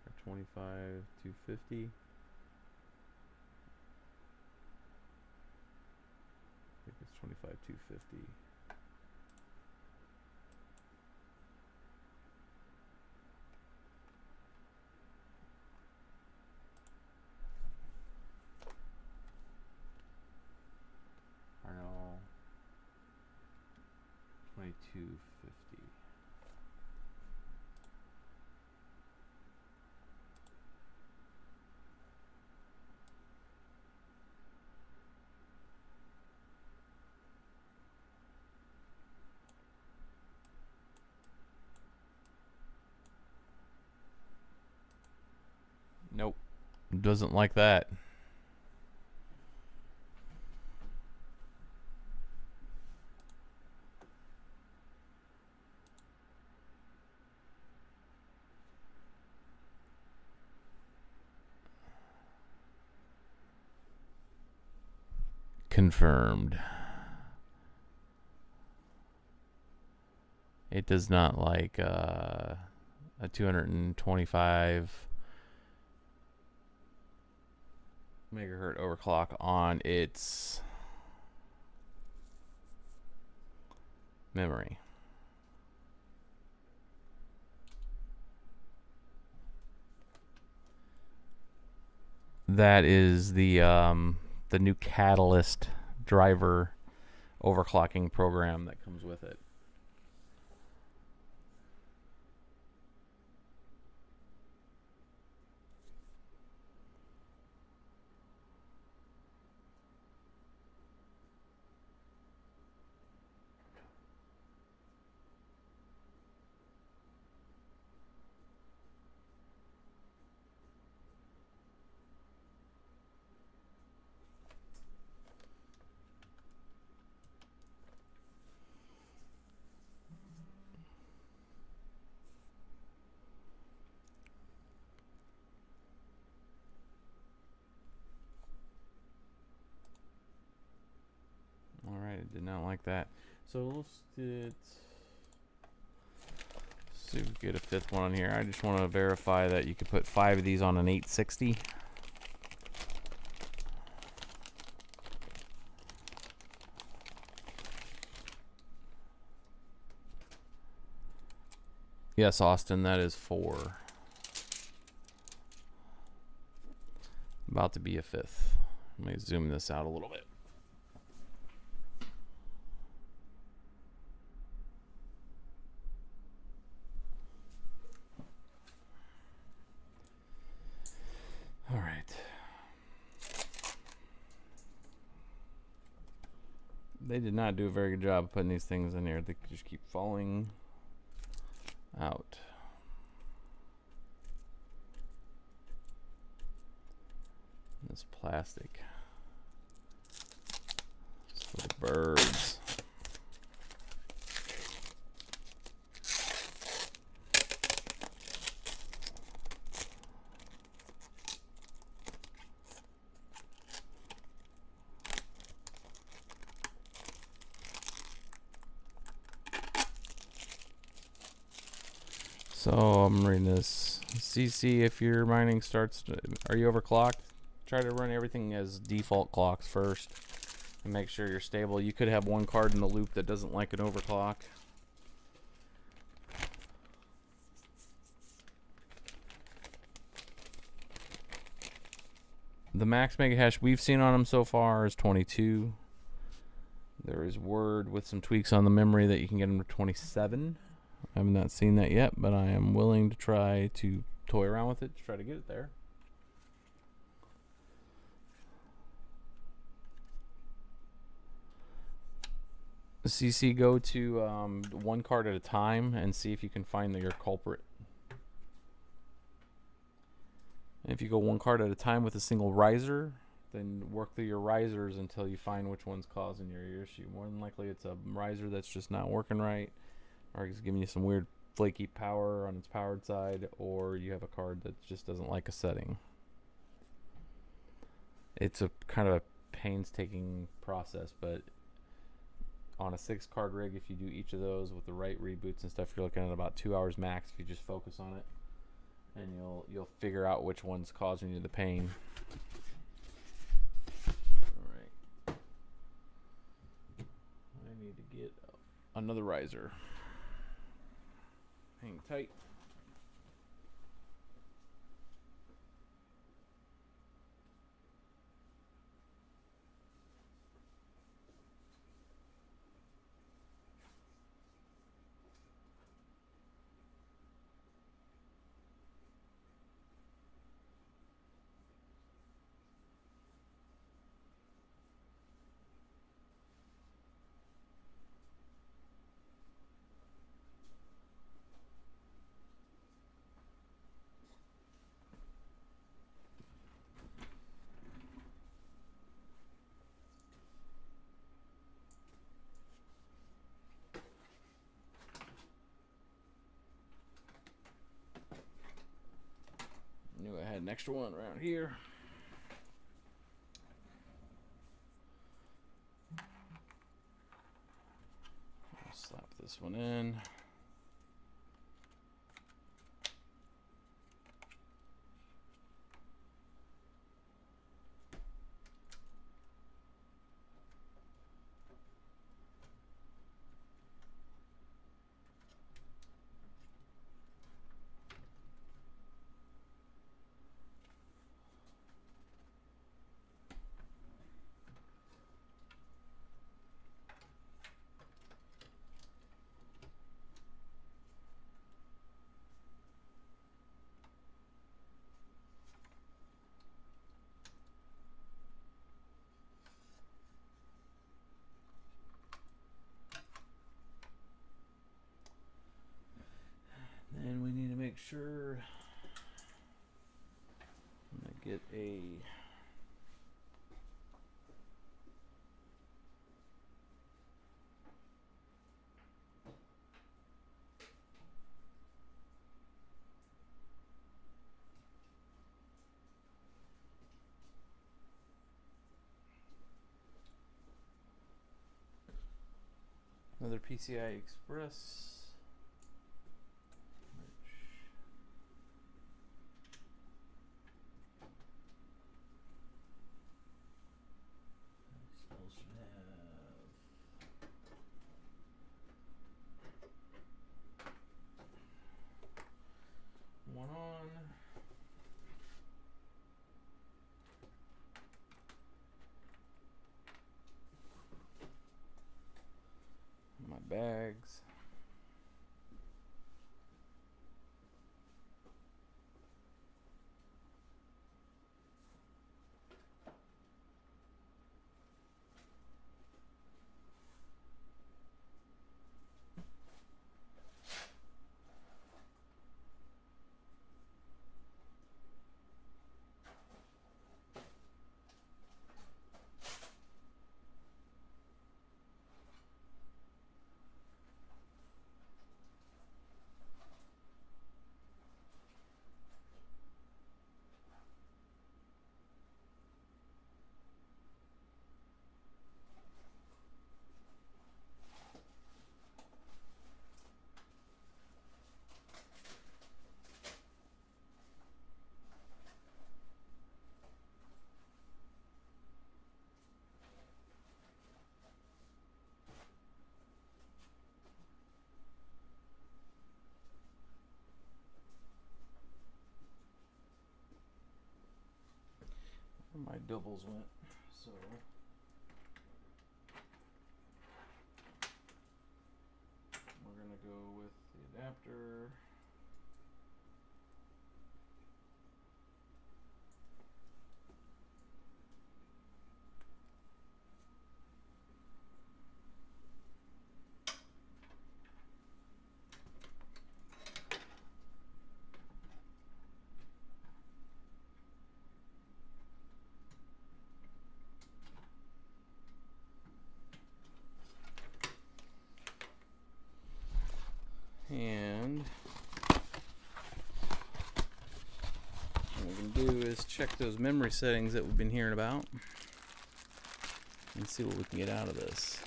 For 25,250. I think it's 25,250. I know. 2250. Nope. Doesn't like that. Confirmed. It does not like a 225 megahertz overclock on its memory. That is the new Catalyst driver overclocking program that comes with it. Alright, I did not like that. So let's see if we get a fifth one on here. I just want to verify that you could put 5 of these on an 860. Yes, Austin, that is 4. About to be a fifth. Let me zoom this out a little bit. All right. They did not do a very good job of putting these things in here. They just keep falling out. This plastic. It's for the birds. So I'm reading this. CC, if your mining starts, are you overclocked? Try to run everything as default clocks first and make sure you're stable. You could have one card in the loop that doesn't like an overclock. The max mega hash we've seen on them so far is 22. There is word with some tweaks on the memory that you can get them to 27. I have not seen that yet, but I am willing to try to toy around with it to try to get it there. CC, go to one card at a time and see if you can find your culprit. And if you go one card at a time with a single riser, then work through your risers until you find which one's causing your issue. More than likely it's a riser that's just not working right, or it's giving you some weird flaky power on its powered side, or you have a card that just doesn't like a setting. It's a kind of a painstaking process, but on a 6-card rig, if you do each of those with the right reboots and stuff, you're looking at about 2 hours max if you just focus on it, and you'll figure out which one's causing you the pain. All right, I need to get another riser. Hang tight. Knew I had an extra one around here. I'll slap this one in. get a another PCI Express. Still should have one on. My bags. My doubles went, so we're gonna go with the adapter. And what we can do is check those memory settings that we've been hearing about and see what we can get out of this.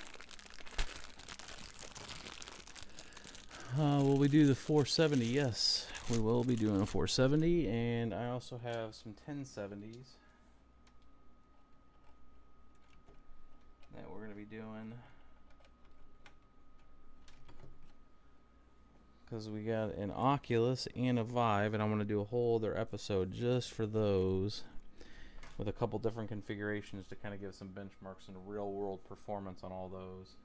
Will we do the 470? Yes, we will be doing a 470, and I also have some 1070s that we're going to be doing. Because we got an Oculus and a Vive, and I'm going to do a whole other episode just for those with a couple different configurations to kind of give some benchmarks and real world performance on all those.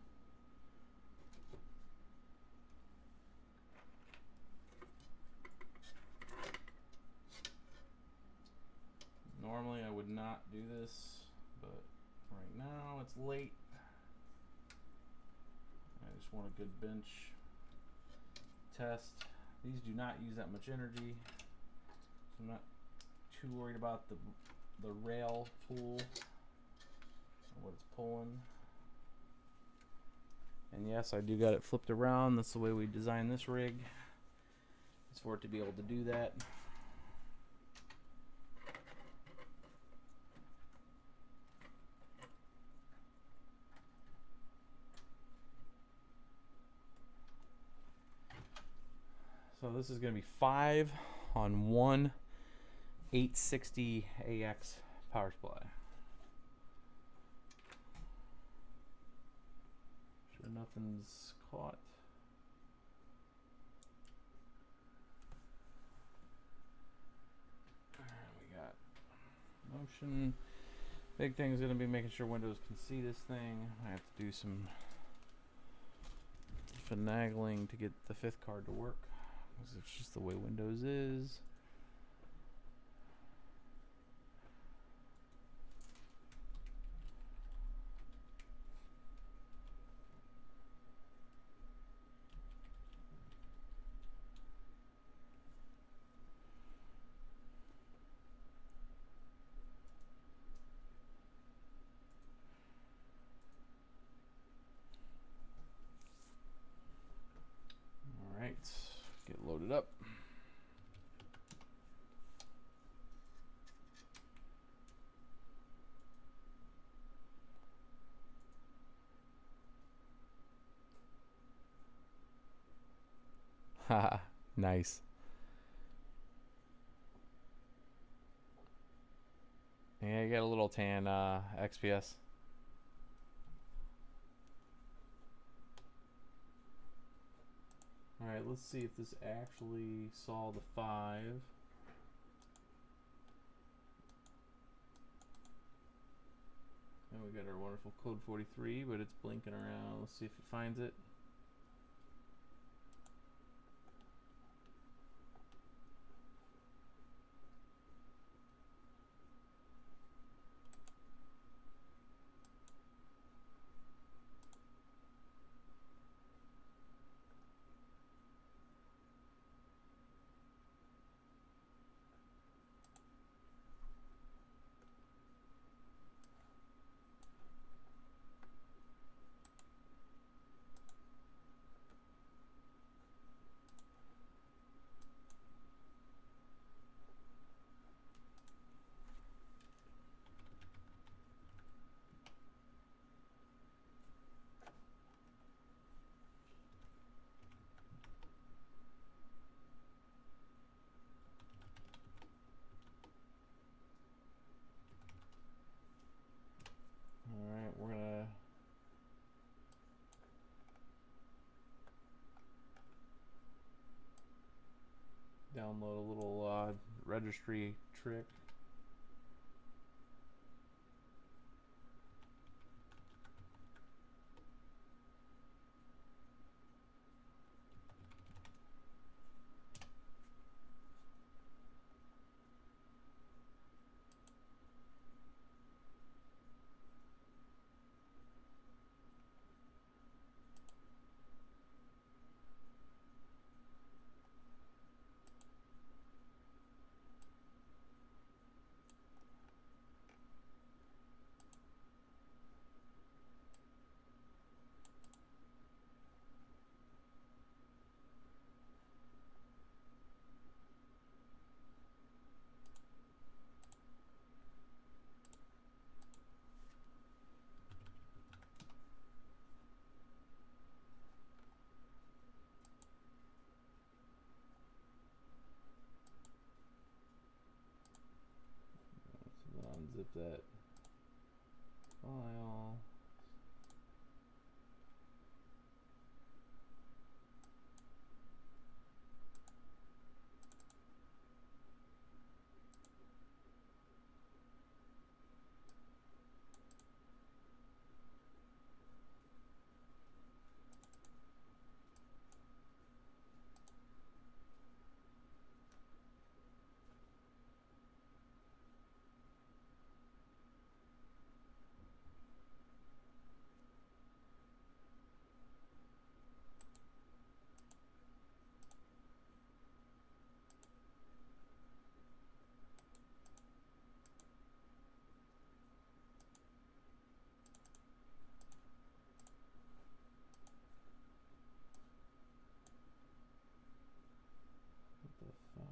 Normally I would not do this, but right now it's late. I just want a good bench test. These do not use that much energy, so I'm not too worried about the rail pull or what it's pulling. And yes, I do got it flipped around. That's the way we designed this rig. It's for it to be able to do that. So this is going to be 5 on one 860 AX power supply. Sure nothing's caught. We got motion. Big thing is going to be making sure Windows can see this thing. I have to do some finagling to get the 5th card to work. It's just the way Windows is. Nice. Yeah, you got a little tan XPS. Alright, let's see if this actually saw the 5. And we got our wonderful code 43, but it's blinking around. Let's see if it finds it. Alright, we're gonna download a little registry trick. Unzip that file. What the fuck?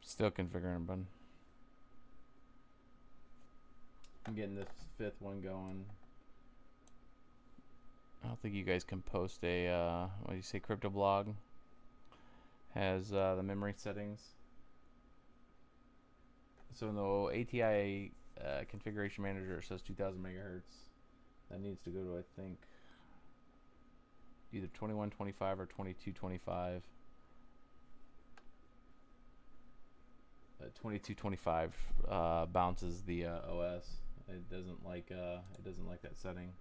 Still configuring, bud. I'm getting this 5th one going. I don't think you guys can post a what do you say, crypto blog has the memory settings. So in the ATI configuration manager, it says 2000 megahertz. That needs to go to, I think, either 2125 or 2225. 2225 bounces the OS. It doesn't like that setting.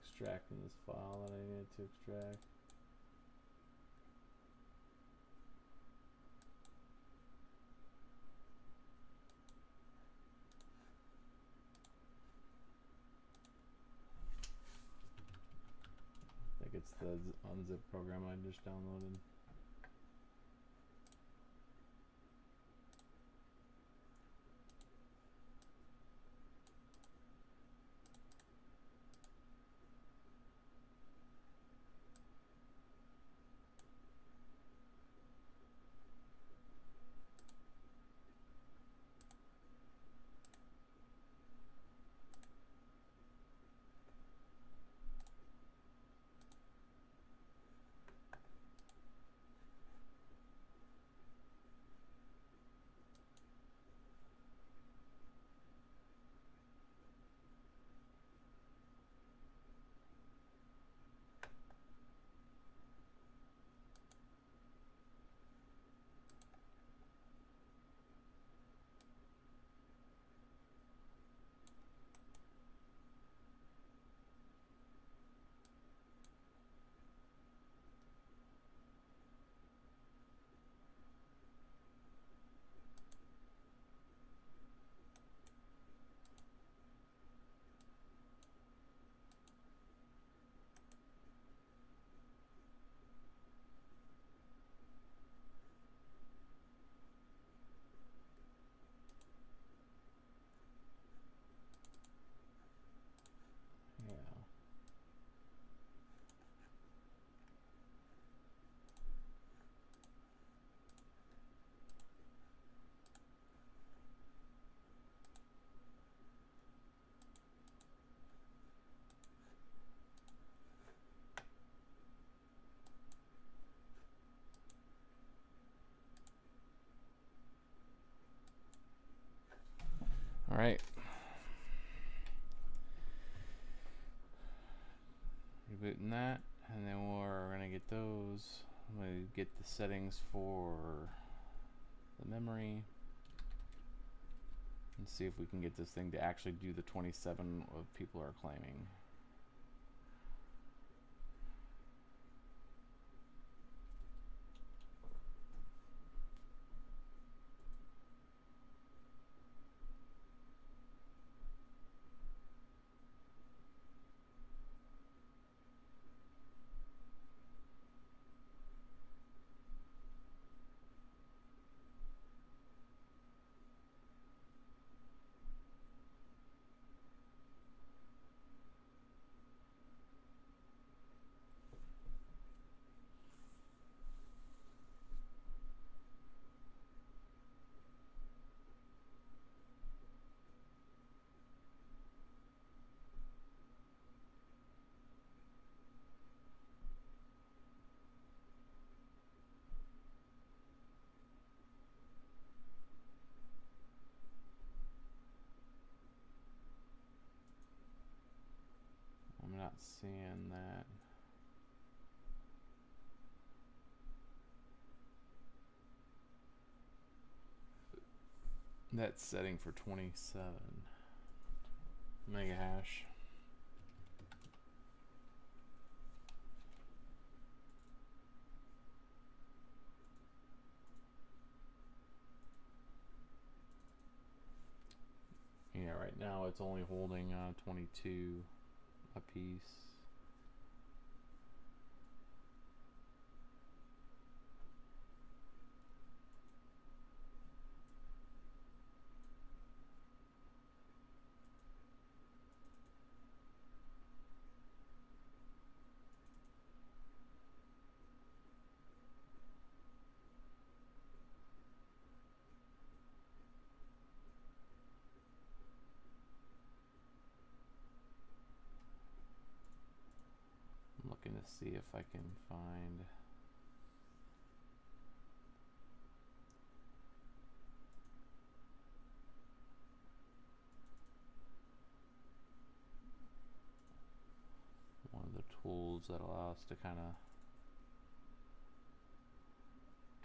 extracting this file that I needed to extract. I think it's the unzip program I just downloaded. All right. Rebooting that, and then we're gonna get those. I'm gonna get the settings for the memory and see if we can get this thing to actually do the 27 what people are claiming. I'm not seeing that. That setting for 27 mega hash. Yeah, right now it's only holding 22 a piece. I'm looking to see if I can find one of the tools that allow us to kind of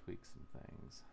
tweak some things.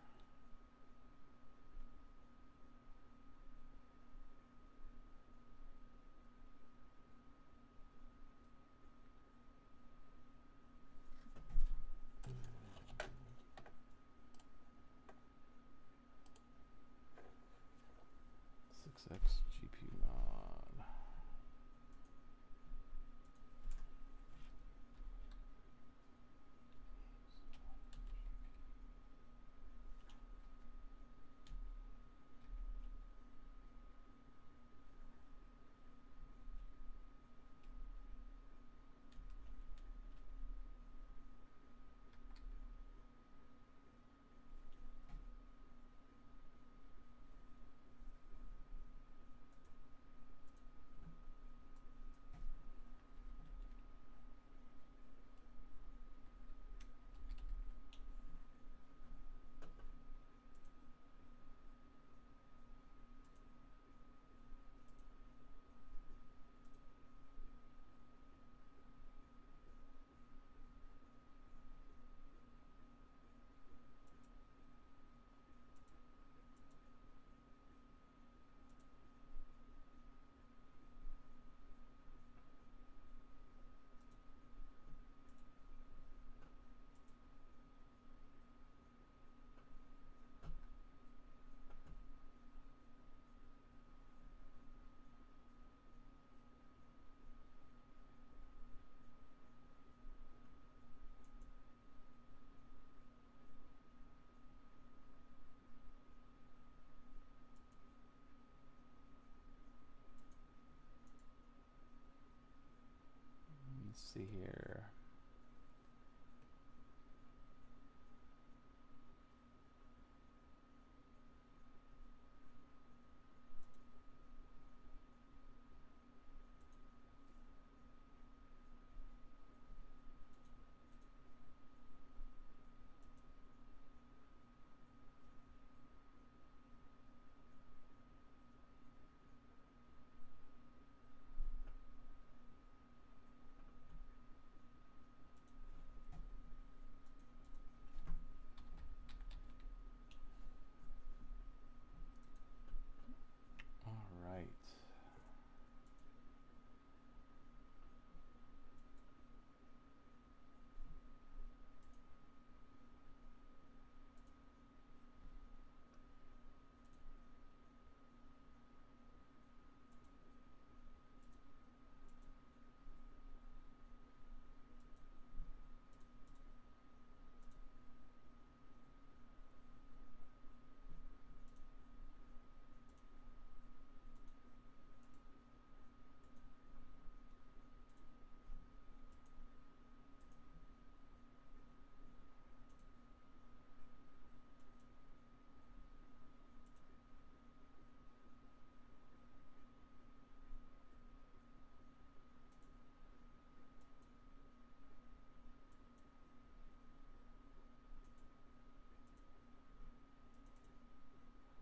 see here.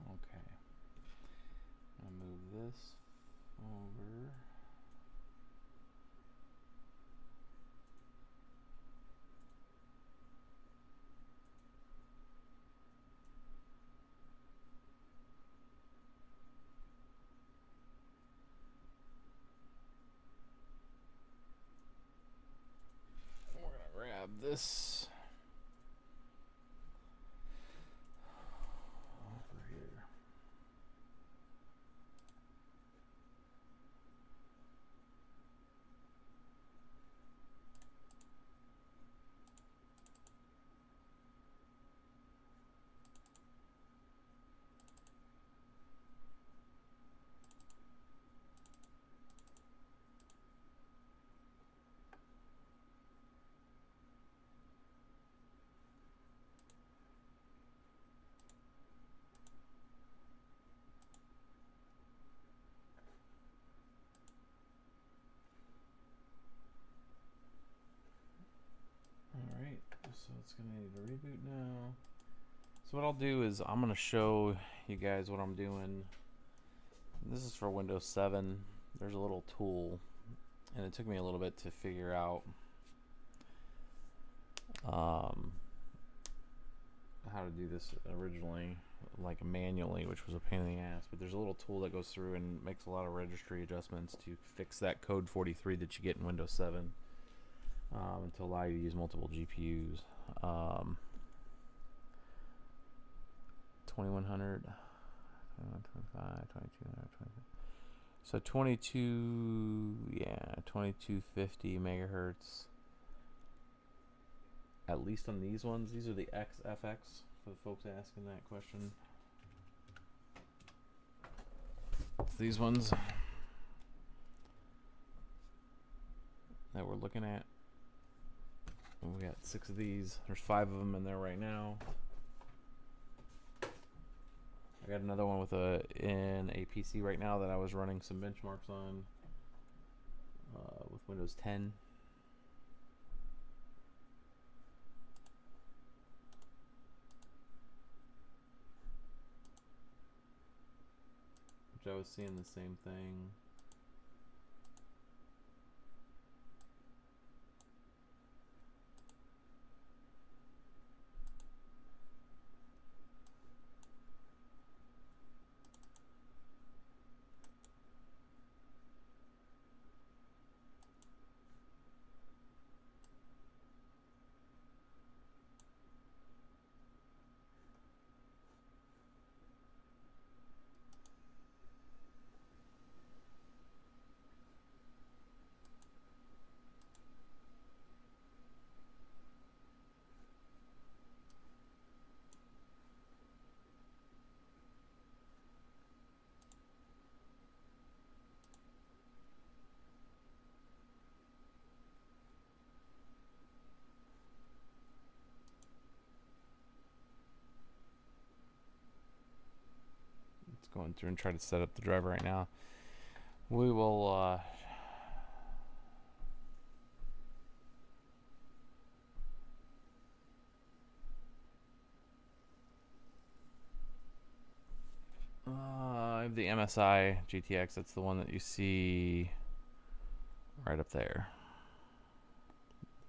Okay. I'll move this over. We're gonna grab this over here. Alright, so it's gonna need a reboot now. So what I'll do is I'm gonna show you guys what I'm doing. This is for Windows 7. There's a little tool, and it took me a little bit to figure out how to do this originally, like manually, which was a pain in the ass. But there's a little tool that goes through and makes a lot of registry adjustments to fix that code 43 that you get in Windows 7, to allow you to use multiple GPUs. 2100, 2125, 2200, 25. So 2250 megahertz. At least on these ones. These are the XFX, for the folks asking that question. It's these ones that we're looking at. We got 6 of these. There's 5 of them in there right now. I got another one with in a PC right now that I was running some benchmarks on with Windows 10. Which I was seeing the same thing. going through and try to set up the driver right now. We will I have the MSI GTX. That's the one that you see right up there.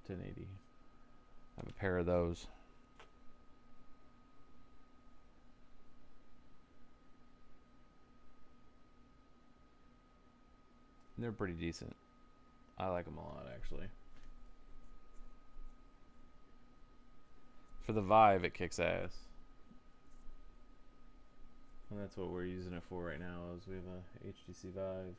1080. I have a pair of those. They're pretty decent. I like them a lot, actually. For the Vive, it kicks ass. And that's what we're using it for right now, is we have a HTC Vive.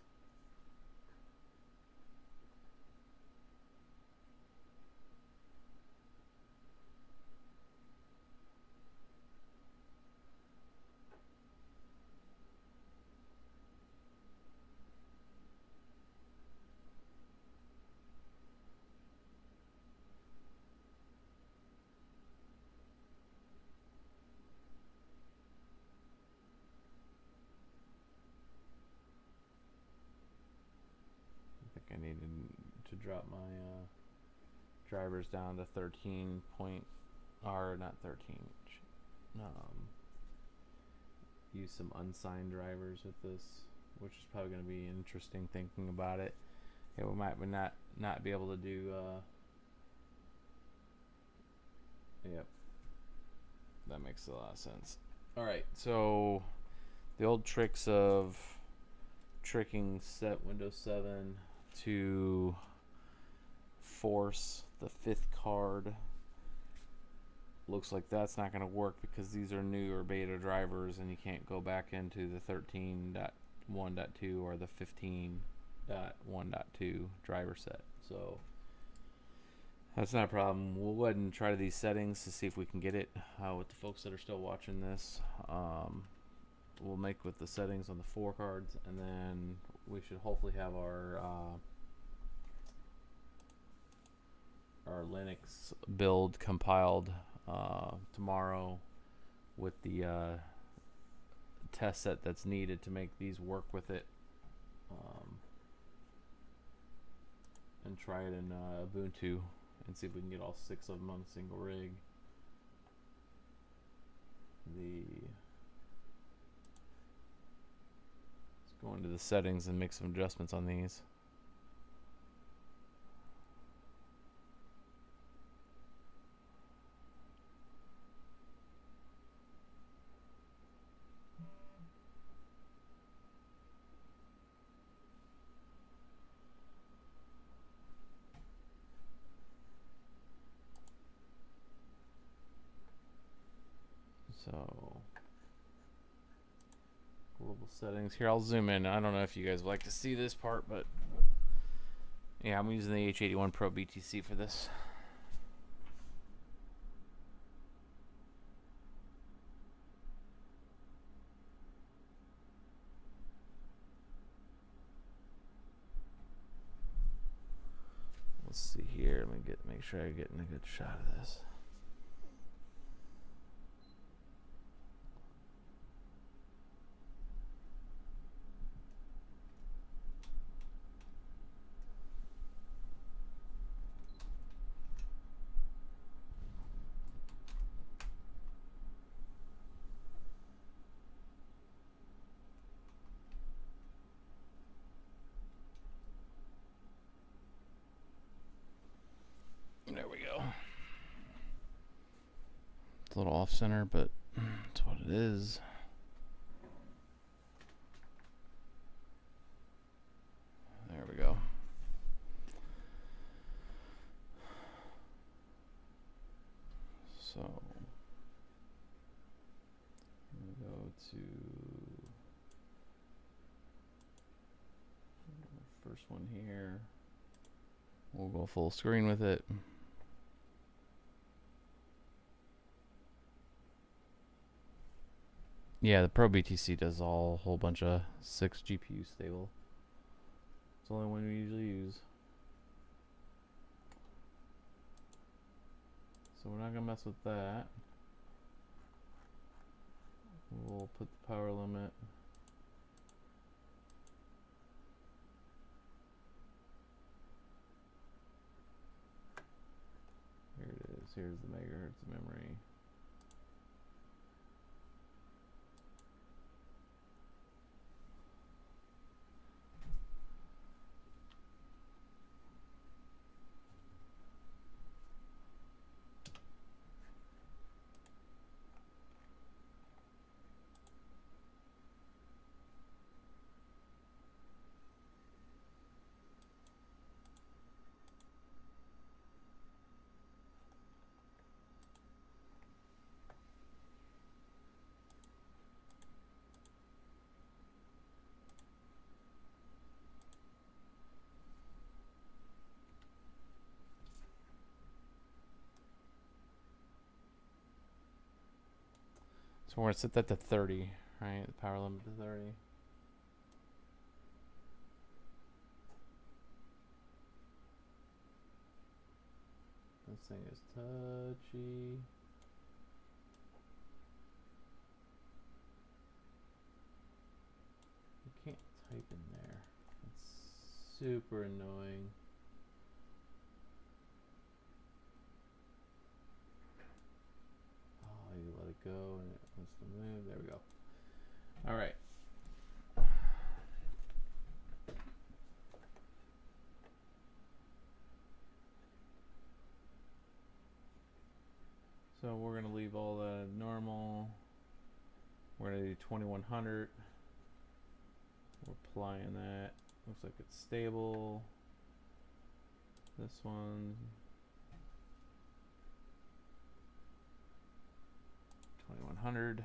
I needed to drop my drivers down to 13 point, or not 13. Use some unsigned drivers with this, which is probably going to be interesting thinking about it. Yeah, we might not be able to do. Yep, that makes a lot of sense. All right, so the old tricks of tricking set Windows 7 to force the 5th card, looks like that's not going to work because these are newer beta drivers and you can't go back into the 13.1.2 or the 15.1.2 driver set. So that's not a problem. We'll go ahead and try these settings to see if we can get it with the folks that are still watching this. We'll make with the settings on the 4 cards, and then we should hopefully have our Linux build compiled tomorrow with the test set that's needed to make these work with it, and try it in Ubuntu and see if we can get all 6 of them on a single rig. Let's go into the settings and make some adjustments on these. So, global settings. Here, I'll zoom in. I don't know if you guys would like to see this part, but yeah, I'm using the H81 Pro BTC for this. Let's see here. Let me make sure I'm getting a good shot of this. There we go. It's a little off center, but that's what it is. There we go. So we go to the first one here. We'll go full screen with it. Yeah, the Pro BTC does a whole bunch of 6 GPU stable. It's the only one we usually use. So we're not gonna mess with that. We'll put the power limit Here's the megahertz of memory. So we're gonna set that to 30, right? The power limit to 30. This thing is touchy. You can't type in there. It's super annoying. Oh, you let it go and it wants to move. There we go. All right. So we're going to leave all the normal. We're going to do 2100. We're applying that. Looks like it's stable. This one. 2100.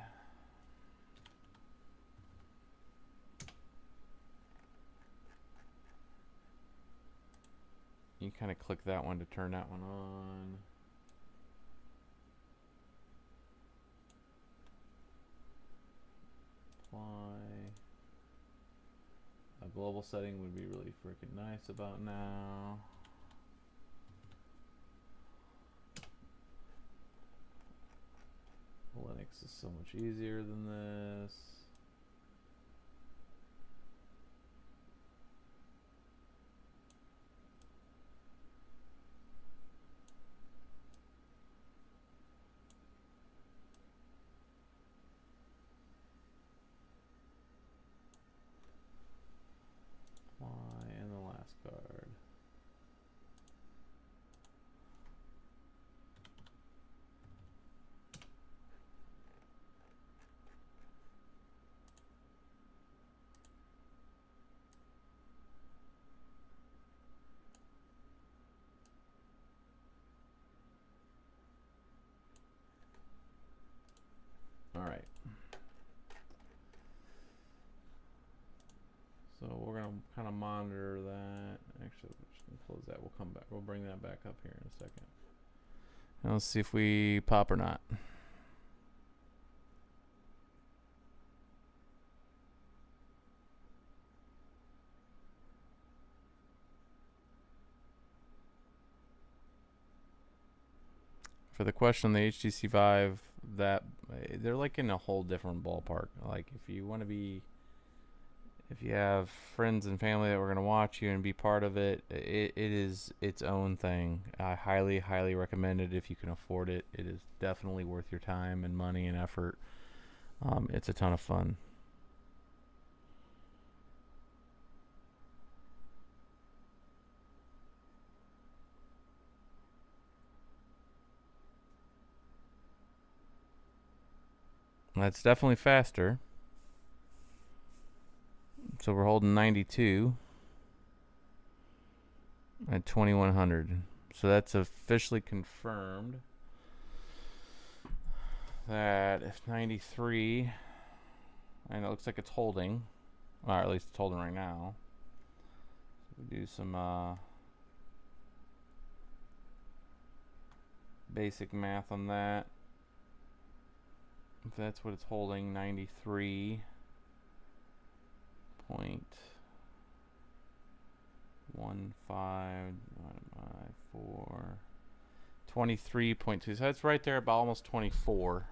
You kind of click that one to turn that one on. Apply. A global setting would be really freaking nice about now. Linux is so much easier than this. And the last card. All right. So we're gonna kind of monitor that. Actually, we're just gonna close that. We'll come back. We'll bring that back up here in a second. Now let's see if we pop or not. For the question on the HTC Vive, that they're like in a whole different ballpark. Like if you want to be, if you have friends and family that were going to watch you and be part of it, it is its own thing. I highly recommend it if you can afford it. It is definitely worth your time and money and effort. It's a ton of fun. That's definitely faster. So we're holding 92 at 2100. So that's officially confirmed that if 93, and it looks like it's holding, or at least it's holding right now. So we do some basic math on that. If that's what it's holding, 93.154, 23.2. So that's right there about almost 24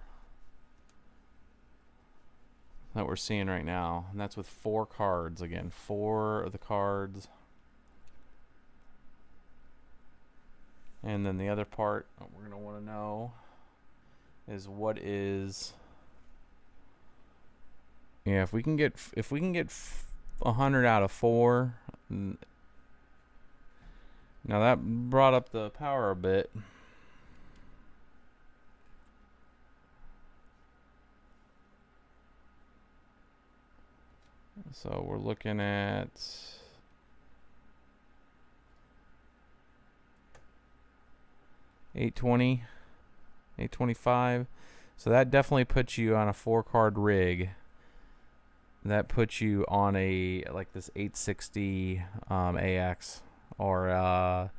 that we're seeing right now. And that's with 4 cards. Again, 4 of the cards. And then the other part we're going to want to know is what is, yeah, if we can get 100 out of 4. Now that brought up the power a bit. So we're looking at 820, 825. So that definitely puts you on a 4-card rig. That puts you on a like this 860 AX or an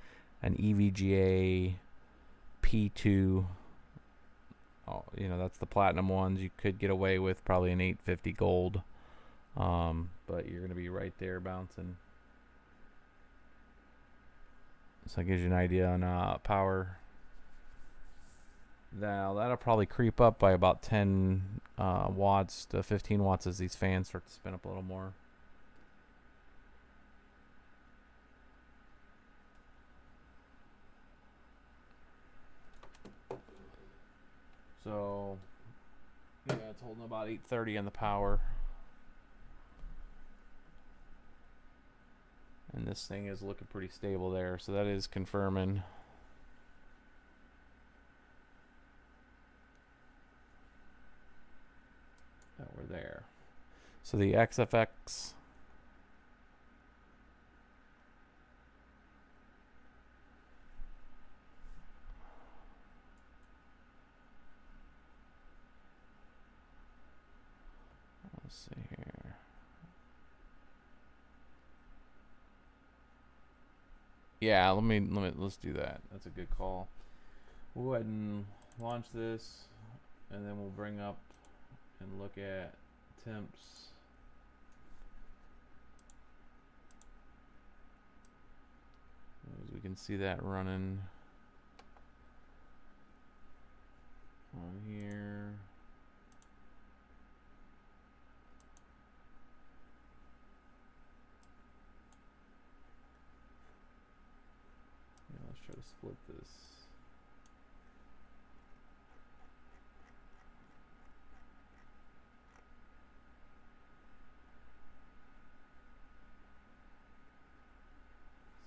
EVGA P2. Oh, you know, that's the platinum ones. You could get away with probably an 850 gold. But you're gonna be right there bouncing. So that gives you an idea on power. Now that'll probably creep up by about 10 watts to 15 watts as these fans start to spin up a little more. So yeah, it's holding about 830 on the power. And this thing is looking pretty stable there, so that is confirming that we're there. So the XFX let's see here. Yeah, let's do that. That's a good call. We'll go ahead and launch this, and then we'll bring up and look at temps. As we can see that running on here. Yeah, let's try to split this.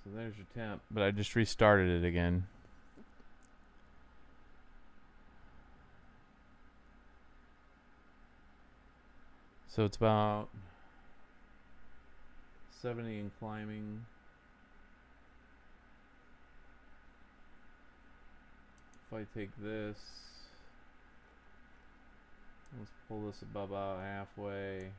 So there's your temp, but I just restarted it again. So it's about 70 and climbing. If I take this, let's pull this above about halfway.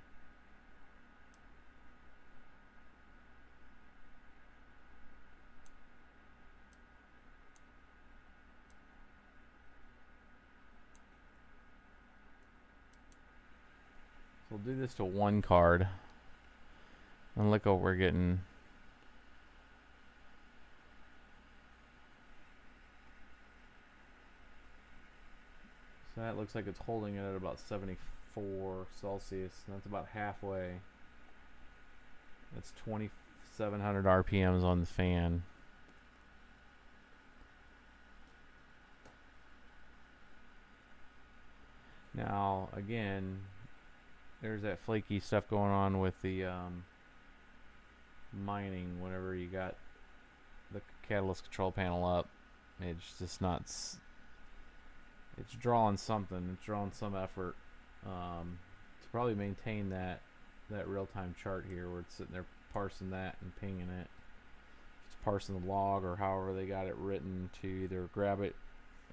So we'll do this to 1 card and look what we're getting. So that looks like it's holding it at about 74 Celsius, and that's about halfway. That's 2,700 RPMs on the fan. Now, again, there's that flaky stuff going on with the mining whenever you got the catalyst control panel up. It's just not... It's drawing something. It's drawing some effort to probably maintain that real-time chart here where it's sitting there parsing that and pinging it. It's parsing the log or however they got it written to either grab it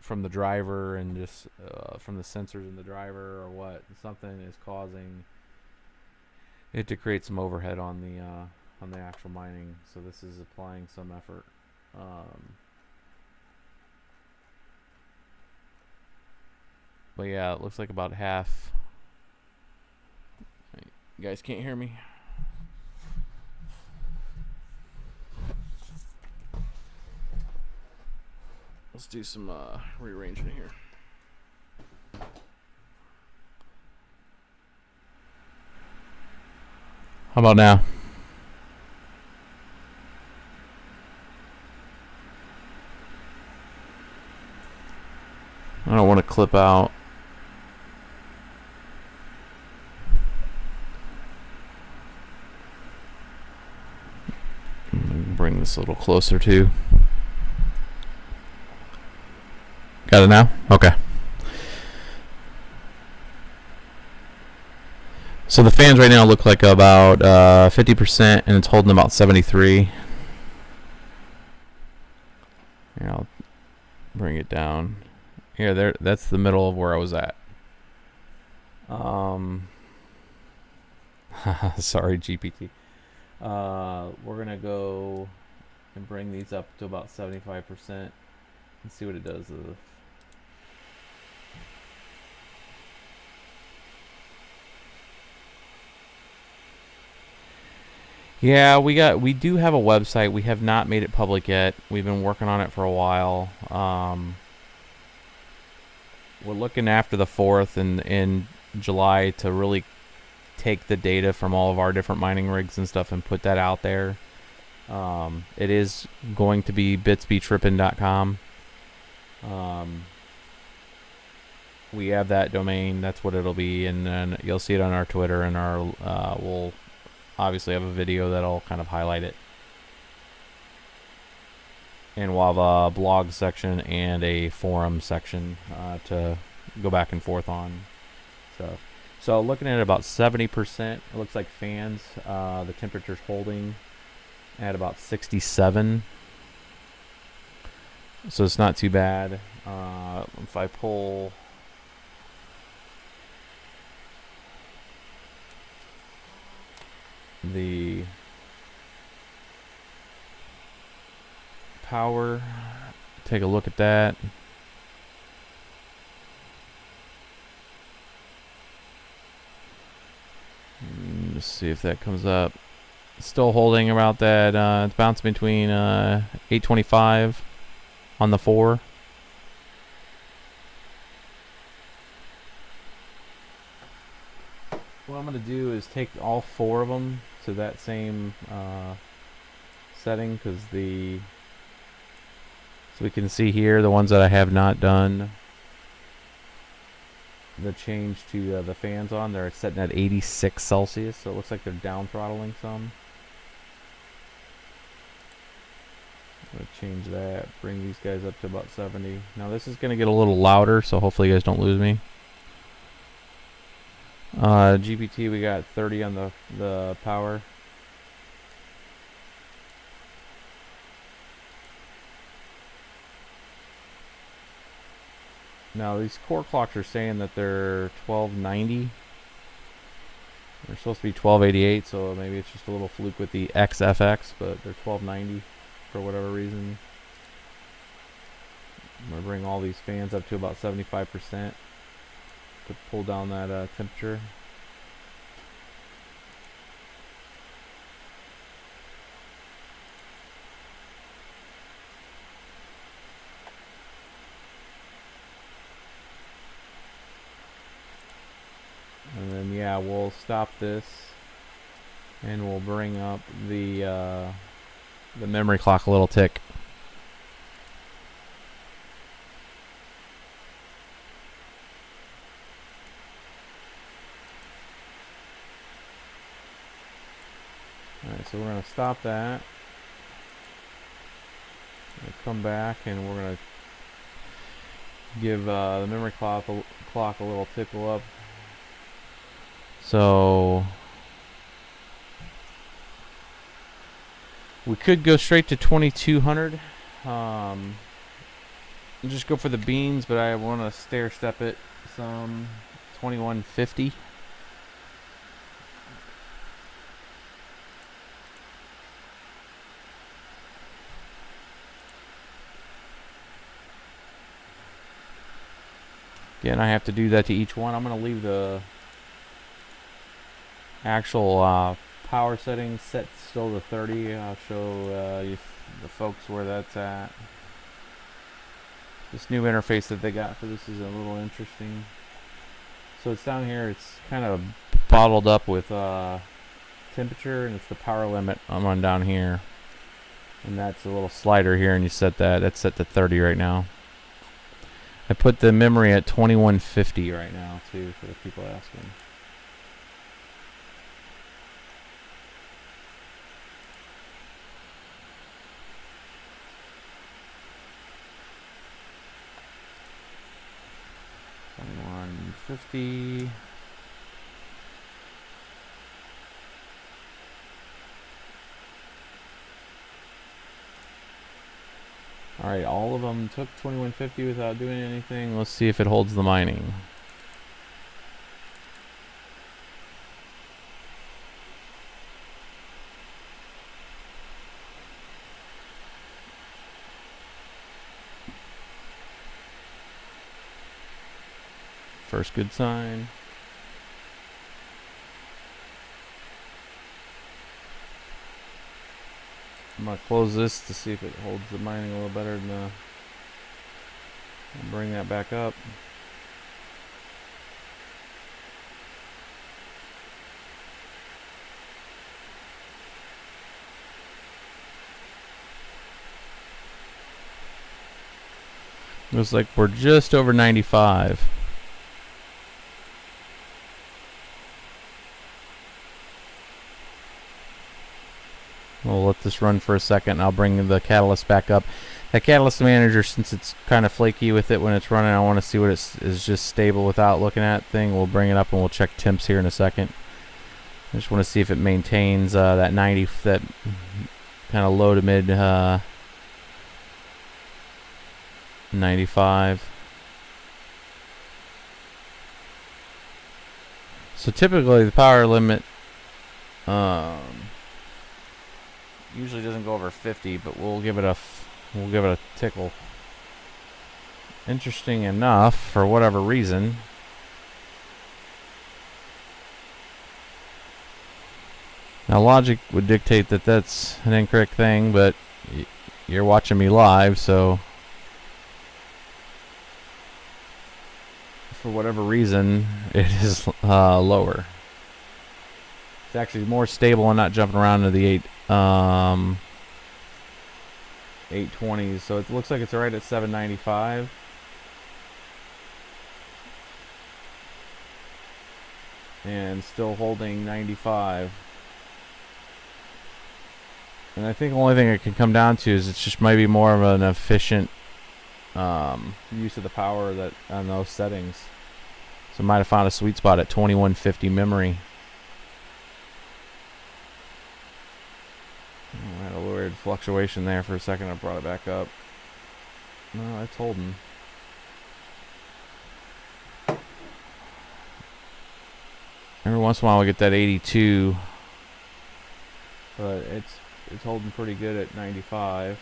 from the driver and just from the sensors in the driver or what. Something is causing it to create some overhead on the actual mining. So this is applying some effort. But yeah, it looks like about half. You guys can't hear me? Let's do some rearranging here. How about now? I don't want to clip out. Bring this a little closer too. Got it now? Okay. So the fans right now look like about 50%, and it's holding about 73. Here, I'll bring it down. Here, there. That's the middle of where I was at. Sorry, GPT. We're gonna go and bring these up to about 75% and see what it does. Yeah, we do have a website. We have not made it public yet. We've been working on it for a while. We're looking after the 4th in July to really take the data from all of our different mining rigs and stuff and put that out there. It is going to be bitsbetrippin.com. We have that domain. That's what it'll be, and then you'll see it on our Twitter, and our we'll obviously have a video that'll kind of highlight it. And we'll have a blog section and a forum section to go back and forth on. So looking at about 70%, it looks like fans. The temperature's holding at about 67. So it's not too bad. If I pull the power, take a look at that. Let's see if that comes up. Still holding about that. It's bouncing between 825 on the 4. What I'm going to do is take all 4 of them to that same setting, because so we can see here the ones that I have not done the change to the fans on. They're setting at 86 Celsius, so it looks like they're down throttling some. I'm going to change that, bring these guys up to about 70. Now this is going to get a little louder, so hopefully you guys don't lose me. GPT, we got 30 on the power. Now these core clocks are saying that they're 1290. They're supposed to be 1288, so maybe it's just a little fluke with the XFX, but they're 1290 for whatever reason. I'm going to bring all these fans up to about 75% to pull down that temperature. And then yeah, we'll stop this and we'll bring up the memory clock a little tick. Alright, so we're going to stop that. We'll come back and we're going to give the memory clock a little tickle up. So we could go straight to 2200. Just go for the beans, but I want to stair step it some 2150. Again, I have to do that to each one. I'm going to leave the actual power settings set still to 30. I'll show you the folks where that's at. This new interface that they got for this is a little interesting. So it's down here, it's kind of bottled up with temperature, and it's the power limit I'm on down here. And that's a little slider here, and you set that. That's set to 30 right now. I put the memory at 2150 right now too, for the people asking. $21.50. Alright, all of them took 2150 without doing anything. Let's see if it holds the mining. First good sign. I'm gonna close this to see if it holds the mining a little better than the. I'll bring that back up. Looks like we're just over 95. We'll let this run for a second. I'll bring the catalyst back up. That catalyst manager, since it's kind of flaky with it when it's running, I want to see what it is just stable without looking at thing. We'll bring it up and we'll check temps here in a second. I just want to see if it maintains that 90, that kind of low to mid 95. So typically the power limit usually doesn't go over 50, but we'll give it a tickle. Interesting enough, for whatever reason, now logic would dictate that that's an incorrect thing, but you're watching me live, so for whatever reason it is lower. It's actually more stable and not jumping around to the 820s, so it looks like it's right at 795. And still holding 95. And I think the only thing it can come down to is it's just maybe more of an efficient use of the power that on those settings. So I might have found a sweet spot at 2150 memory. I had a weird fluctuation there for a second. I brought it back up. No, it's holding. Every once in a while we get that 82, but it's holding pretty good at 95.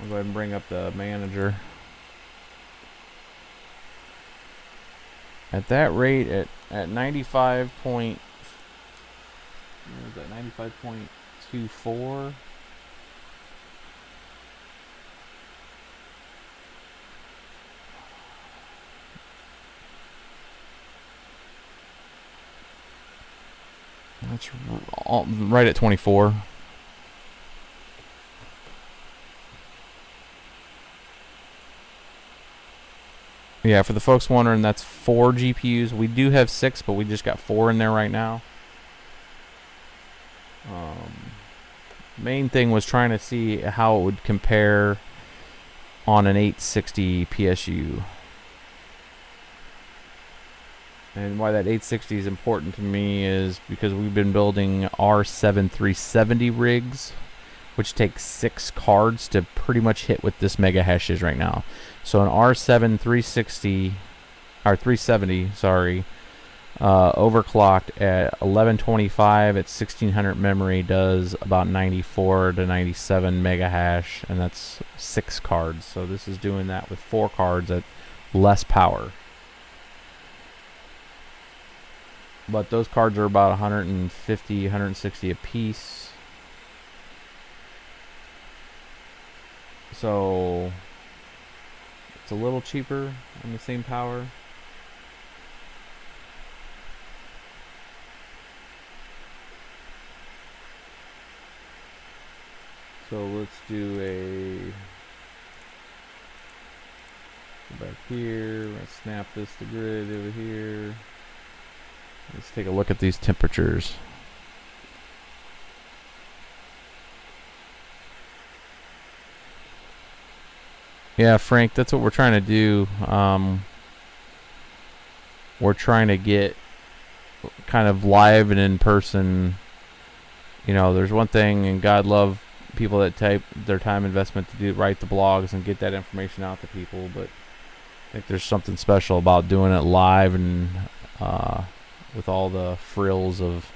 I'll go ahead and bring up the manager. At that rate, at 95 point, what was that, 95.24? That's right at 24. Yeah, for the folks wondering, that's 4 GPUs. We do have 6, but we just got 4 in there right now. Main thing was trying to see how it would compare on an 860 PSU. And why that 860 is important to me is because we've been building R7 370 rigs, which takes 6 cards to pretty much hit what this mega hash is right now. So an R7 360 or 370, sorry, overclocked at 1125 at 1600 memory does about 94 to 97 mega hash, and that's 6 cards. So this is doing that with 4 cards at less power. But those cards are about 150, 160 a piece. So it's a little cheaper on the same power. So let's do a Go back here. We're gonna snap this to grid over here. Let's take a look at these temperatures. Yeah, Frank, that's what we're trying to do. We're trying to get kind of live and in person. You know, there's one thing, and God love people that type their time investment to write the blogs and get that information out to people, but I think there's something special about doing it live and with all the frills of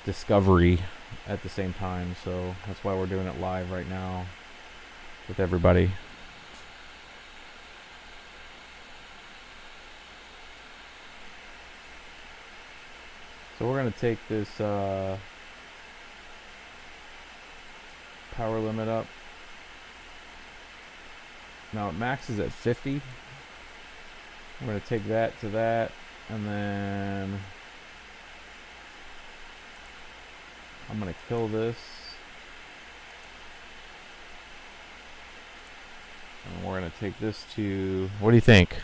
discovery at the same time. So that's why we're doing it live right now with everybody. So we're going to take this power limit up. Now it maxes at 50. We're going to take that to that, and then I'm going to kill this. And we're going to take this to, what do you think?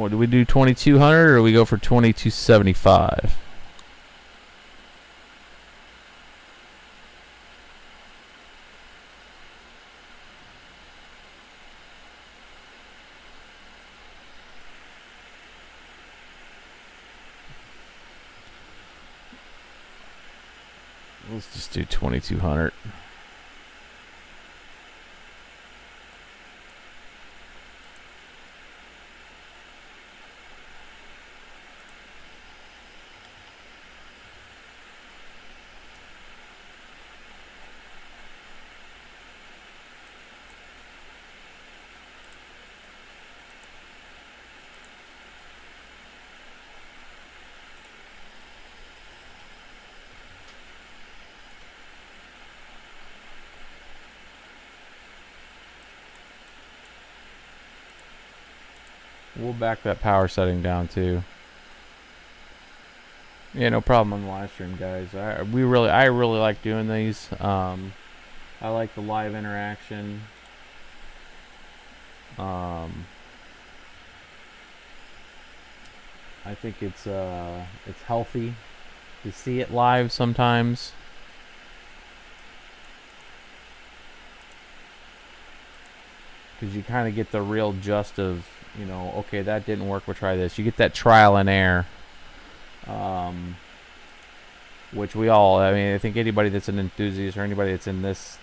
Do we do 2200 or we go for 2275? Let's just do 2200. We'll back that power setting down too. Yeah, no problem on the live stream, guys. I really like doing these. I like the live interaction. I think it's healthy to see it live sometimes. Because you kind of get the real gist of, you know, okay, that didn't work, we'll try this. You get that trial and error. Which we all, I mean, I think anybody that's an enthusiast or anybody that's in this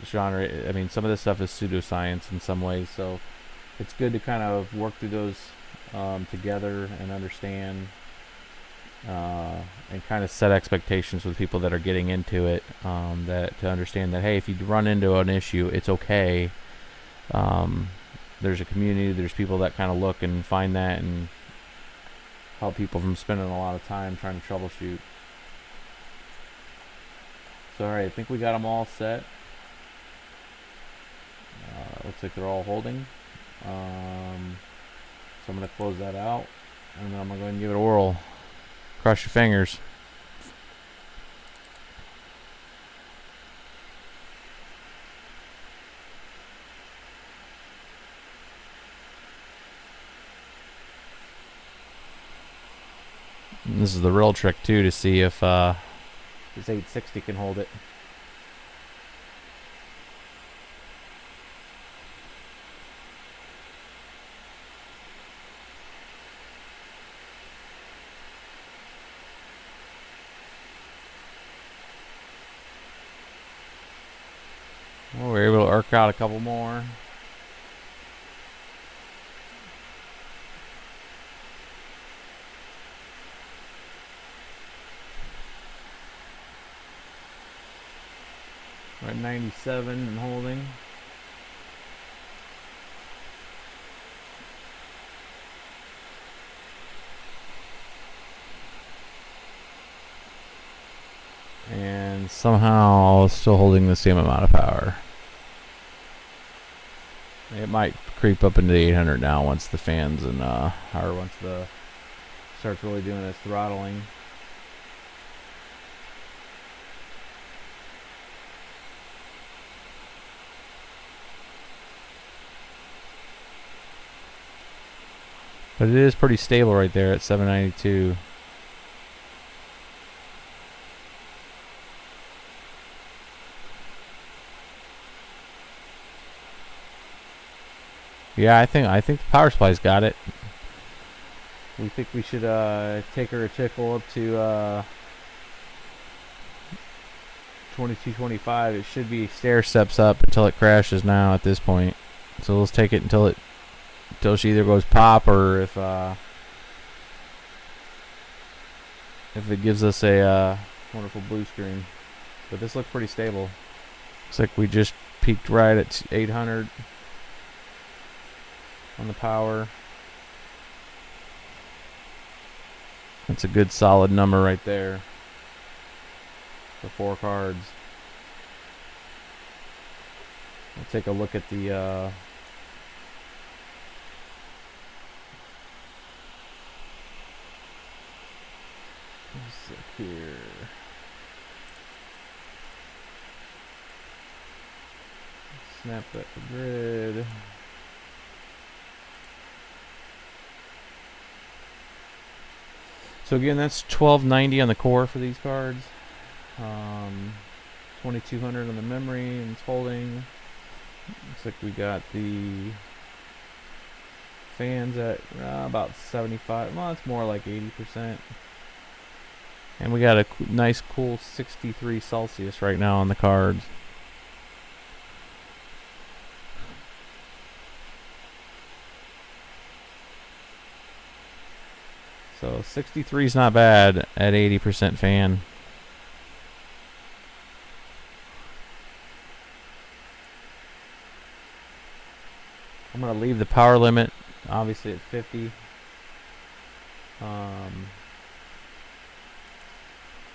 genre, I mean, some of this stuff is pseudoscience in some ways, so it's good to kind of work through those together and understand and kind of set expectations with people that are getting into it, that to understand that, hey, if you run into an issue, it's okay. There's a community, there's people that kind of look and find that and help people from spending a lot of time trying to troubleshoot. So alright, I think we got them all set. Looks like they're all holding. So I'm going to close that out, and then I'm going to go ahead and give it a whirl. Cross your fingers. And this is the real trick too, to see if this 860 can hold it. Well, we're able to arc out a couple more. We're at 97 and holding. And somehow still holding the same amount of power. It might creep up into the 800 now once the fans and or once the starts really doing its throttling. But it is pretty stable right there at 792. Yeah, I think the power supply's got it. We think we should take her a tickle up to 2225. It should be stair steps up until it crashes now at this point. So let's take it until she either goes pop, or if it gives us a wonderful blue screen. But this looks pretty stable. Looks like we just peaked right at 800 on the power. That's a good solid number right there for 4 cards. We'll take a look at the let's look here. Snap that to grid. So again, that's 1290 on the core for these cards. 2200 on the memory, and it's holding. Looks like we got the fans at about 75. Well, it's more like 80%. And we got a nice, cool 63 Celsius right now on the cards. So 63 is not bad at 80% fan. I'm going to leave the power limit obviously at 50.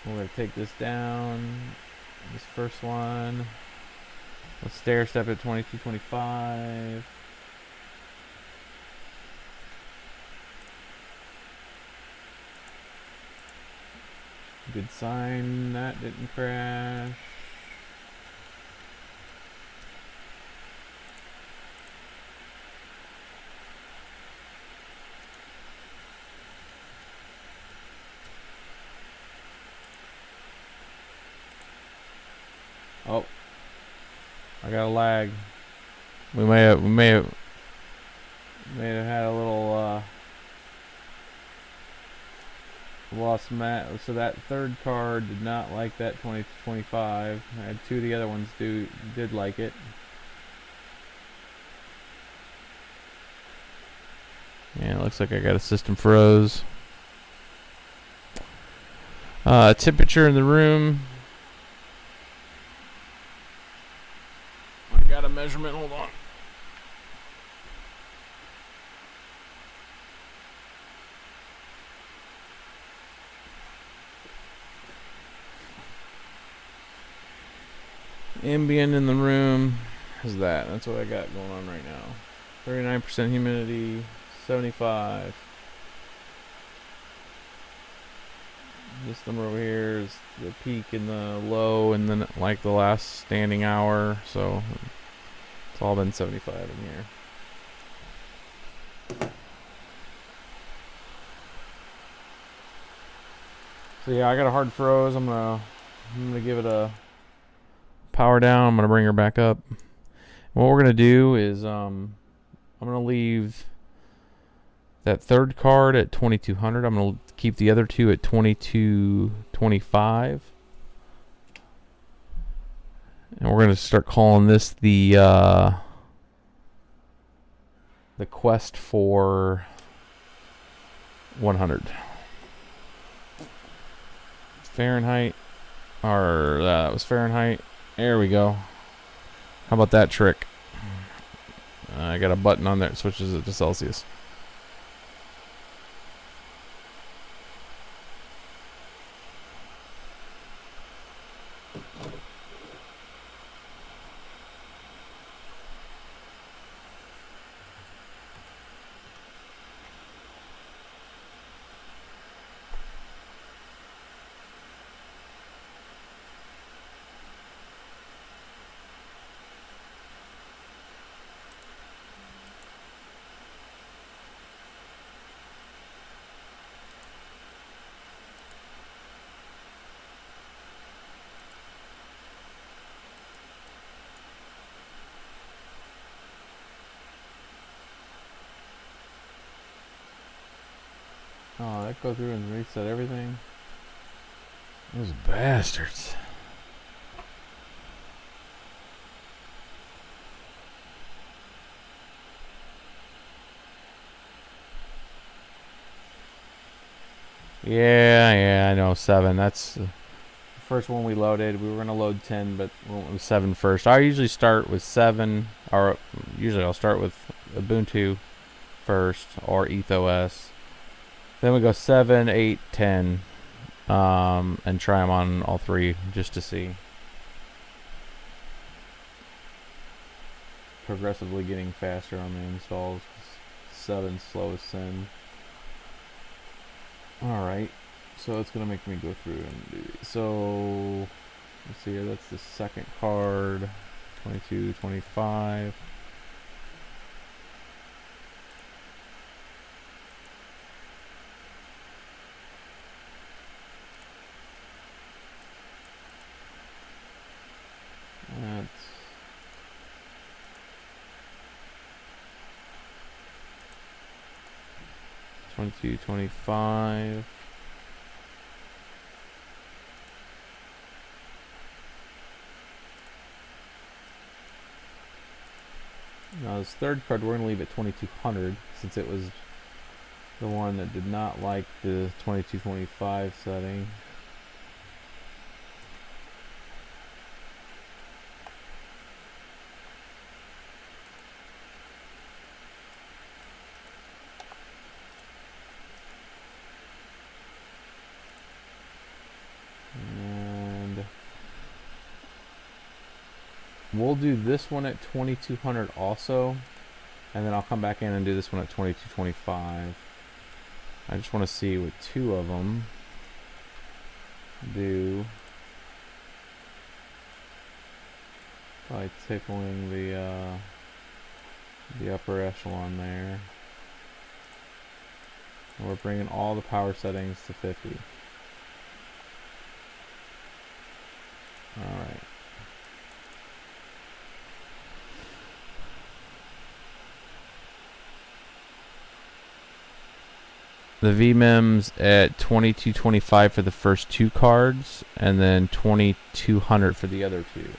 We're going to take this down. This first one. Let's stair step at 2225. Good sign that didn't crash. Oh, I got a lag. We may have had a little lost mat. So that third card did not like that 2025. I had 2 of the other ones did like it. Yeah, it looks like I got a system froze. Temperature in the room. I got a measurement. Hold on. Ambient in the room is that. That's what I got going on right now. 39% humidity, 75. This number over here is the peak and the low, and then like the last standing hour. So it's all been 75 in here. So yeah, I got a hard froze. I'm gonna give it a power down. I'm gonna bring her back up. What we're gonna do is I'm gonna leave that third card at 2200. I'm gonna keep the other 2 at 2225, and we're gonna start calling this the quest for 100 Fahrenheit. Or that was Fahrenheit. There we go. How about that trick? I got a button on there that switches it to Celsius. that go through and reset everything? Those bastards. Yeah, I know, 7. That's the first one we loaded. We were going to load 10, but we went with 7 first. I usually start with 7, or usually I'll start with Ubuntu first, or EthOS. Then we go 7, 8, 10, and try them on all 3 just to see. Progressively getting faster on the installs. 7 slowest send. Alright, so it's going to make me go through and do these. So, let's see here, that's the second card, 22, 25. That's 22, 25. Now this third card we're going to leave at 2200 since it was the one that did not like the 2225 setting. We'll do this one at 2200 also, and then I'll come back in and do this one at 2225. I just want to see what 2 of them do by tickling the upper echelon there. And we're bringing all the power settings to 50. All right. The VMIM's at 2225 for the first 2 cards, and then 2200 for the other 2.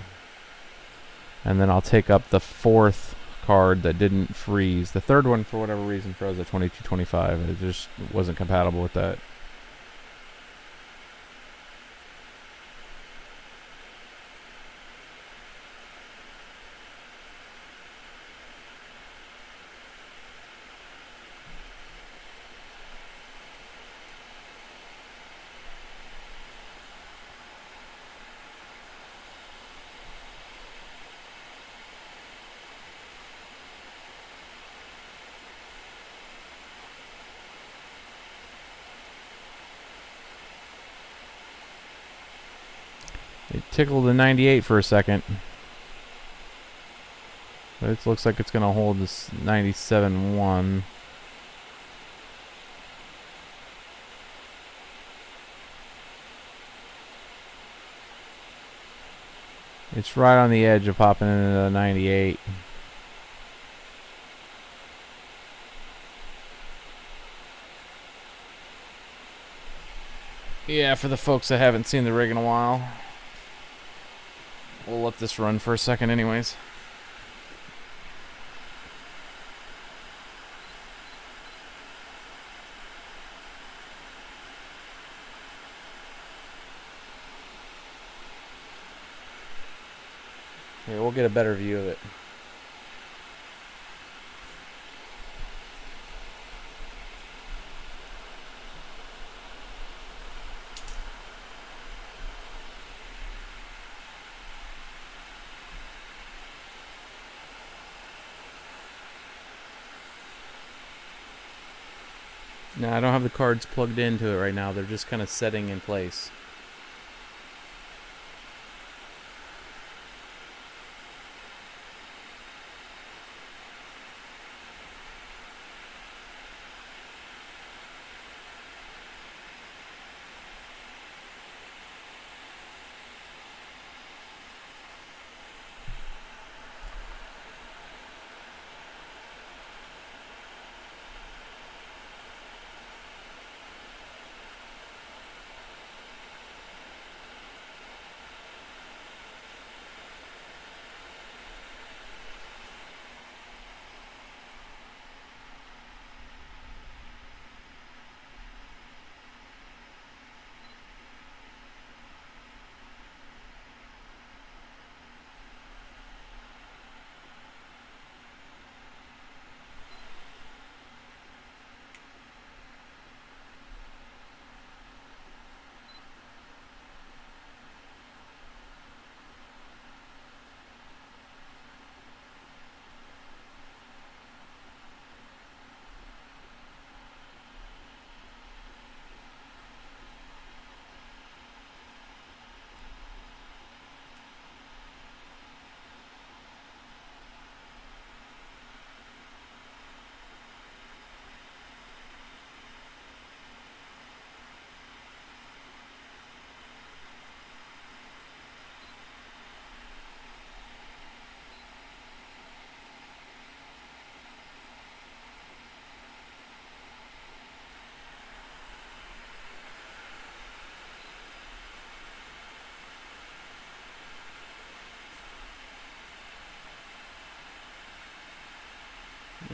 And then I'll take up the 4th card that didn't freeze. The 3rd one, for whatever reason, froze at 2225. It just wasn't compatible with that. It tickled the 98 for a second. But it looks like it's going to hold this 97.1. It's right on the edge of popping into the 98. Yeah, for the folks that haven't seen the rig in a while. We'll let this run for a second anyways. Yeah, we'll get a better view of it. Now, I don't have the cards plugged into it right now. They're just kind of setting in place.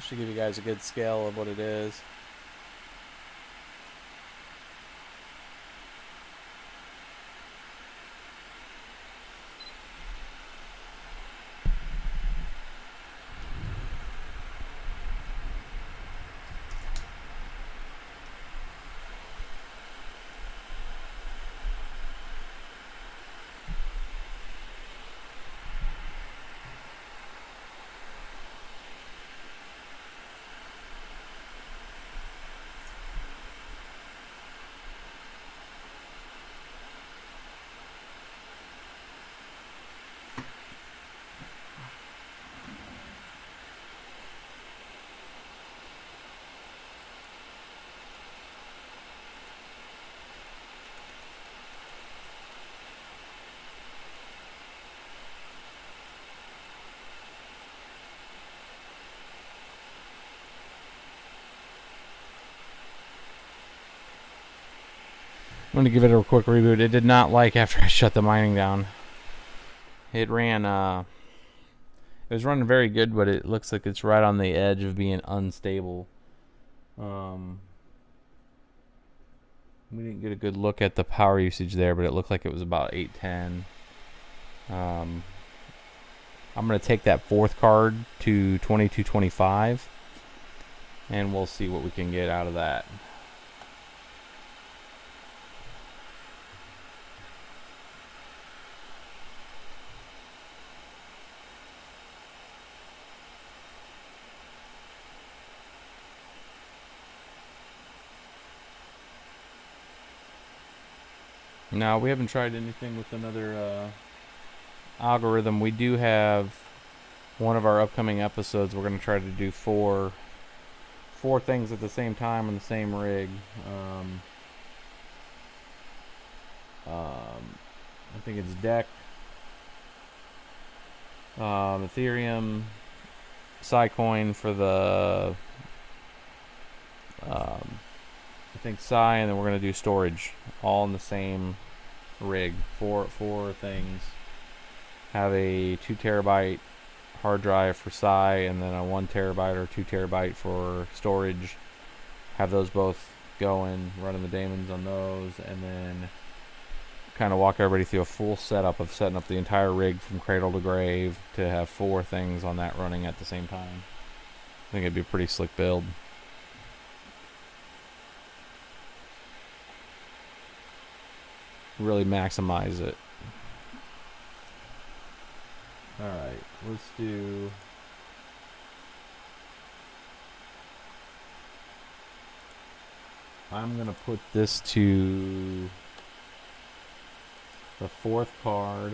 just to give you guys a good scale of what it is. I'm going to give it a quick reboot. It did not like after I shut the mining down. It ran, it was running very good, but it looks like it's right on the edge of being unstable. We didn't get a good look at the power usage there, but it looked like it was about 810. I'm going to take that fourth card to 2225, and we'll see what we can get out of that. No, we haven't tried anything with another algorithm. We do have one of our upcoming episodes. We're going to try to do four things at the same time on the same rig. I think it's deck, Ethereum, Scicoin for the I think Sci, and then we're going to do storage all in the same rig. Four things. Have a 2 terabyte hard drive for Sci, and then a 1 terabyte or 2 terabyte for storage. Have those both going, running the daemons on those, and then kind of walk everybody through a full setup of setting up the entire rig from cradle to grave to have 4 things on that running at the same time. I think it'd be a pretty slick build. Really maximize it. Alright, let's do... I'm going to put this to the 4th card.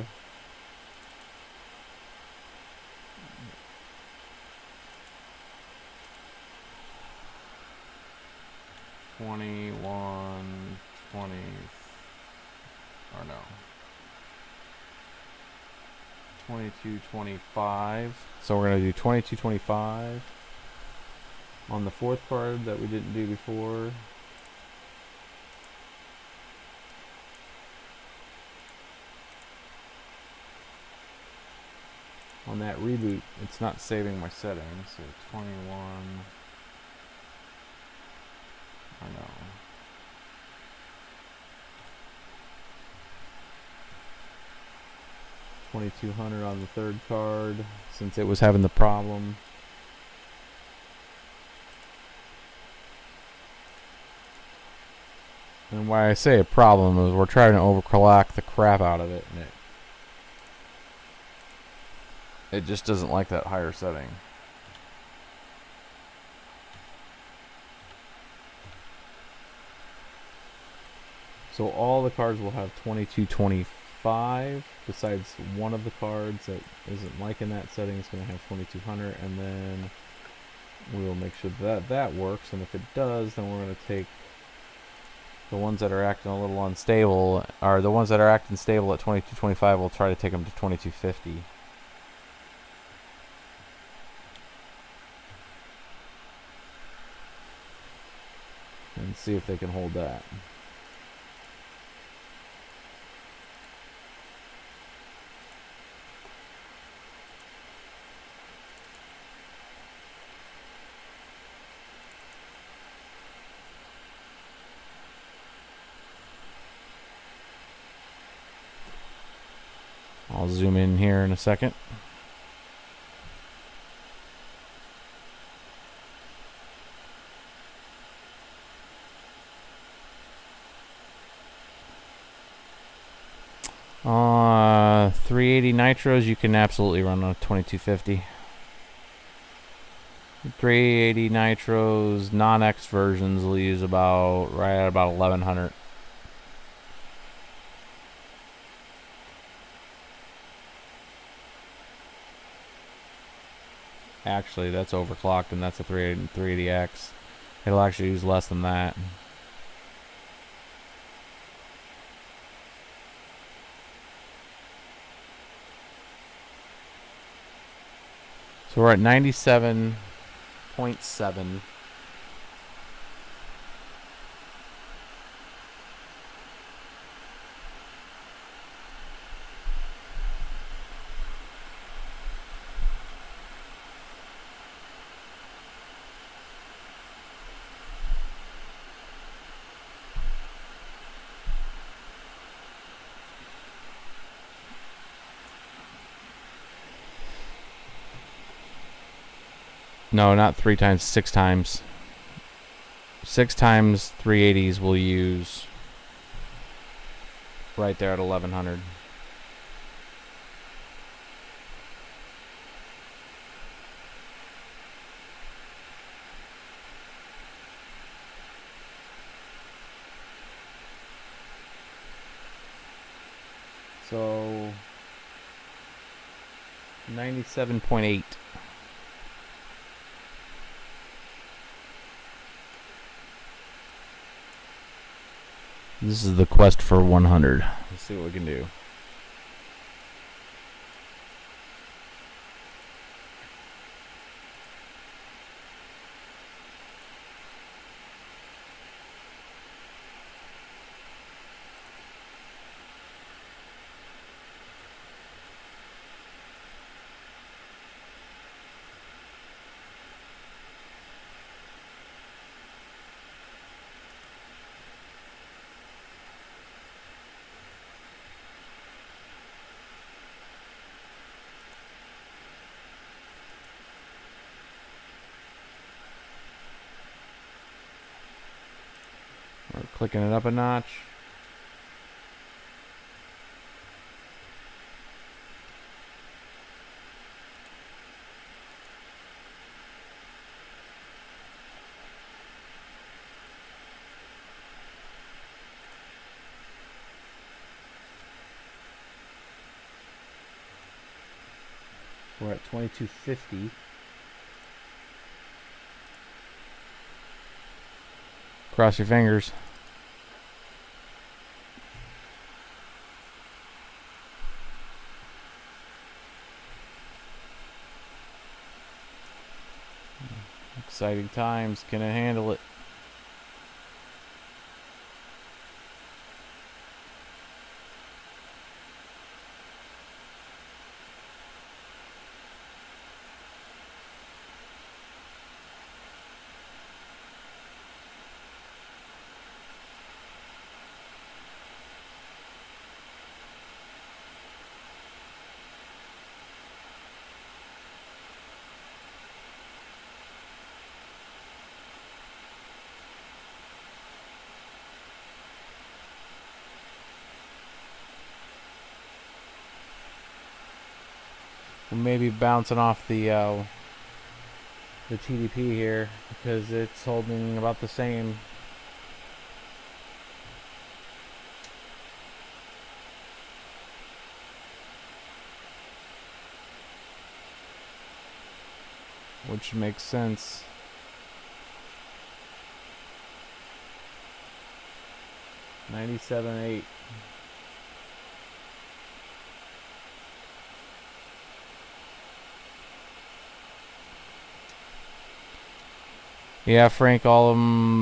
Or no. 2225. So we're going to do 2225 on the 4th card that we didn't do before. On that reboot, it's not saving my settings. So 21. I know. 2200 on the 3rd card since it was having the problem. And why I say a problem is we're trying to overclock the crap out of it, and it just doesn't like that higher setting. So all the cards will have 2225, besides one of the cards that isn't liking that setting is going to have 2200, and then we will make sure that that works, and if it does, then we're going to take the ones that are acting a little unstable, or the ones that are acting stable at 2225, we'll try to take them to 2250. And see if they can hold that. I'll zoom in here in a second. On 380 nitros, you can absolutely run on a 2250. 380 nitros, non-X versions will use right at about 1100. Actually, that's overclocked, and that's a 380X. It'll actually use less than that. So we're at 97.7. No, not 3 times, 6 times. 6 times 380s will use right there at 1100. So 97.8. This is the quest for 100. Let's see what we can do. We're clicking it up a notch. We're at 2250. Cross your fingers. Exciting times. Can it handle it? We're maybe bouncing off the TDP here because it's holding about the same. Which makes sense. $97.8. Yeah, Frank, all of them,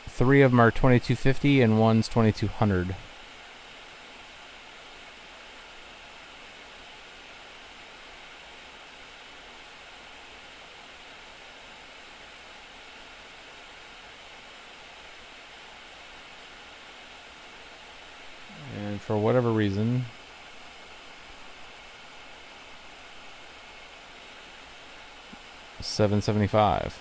3 of them are 2250 and one's 2200. And for whatever reason, 775.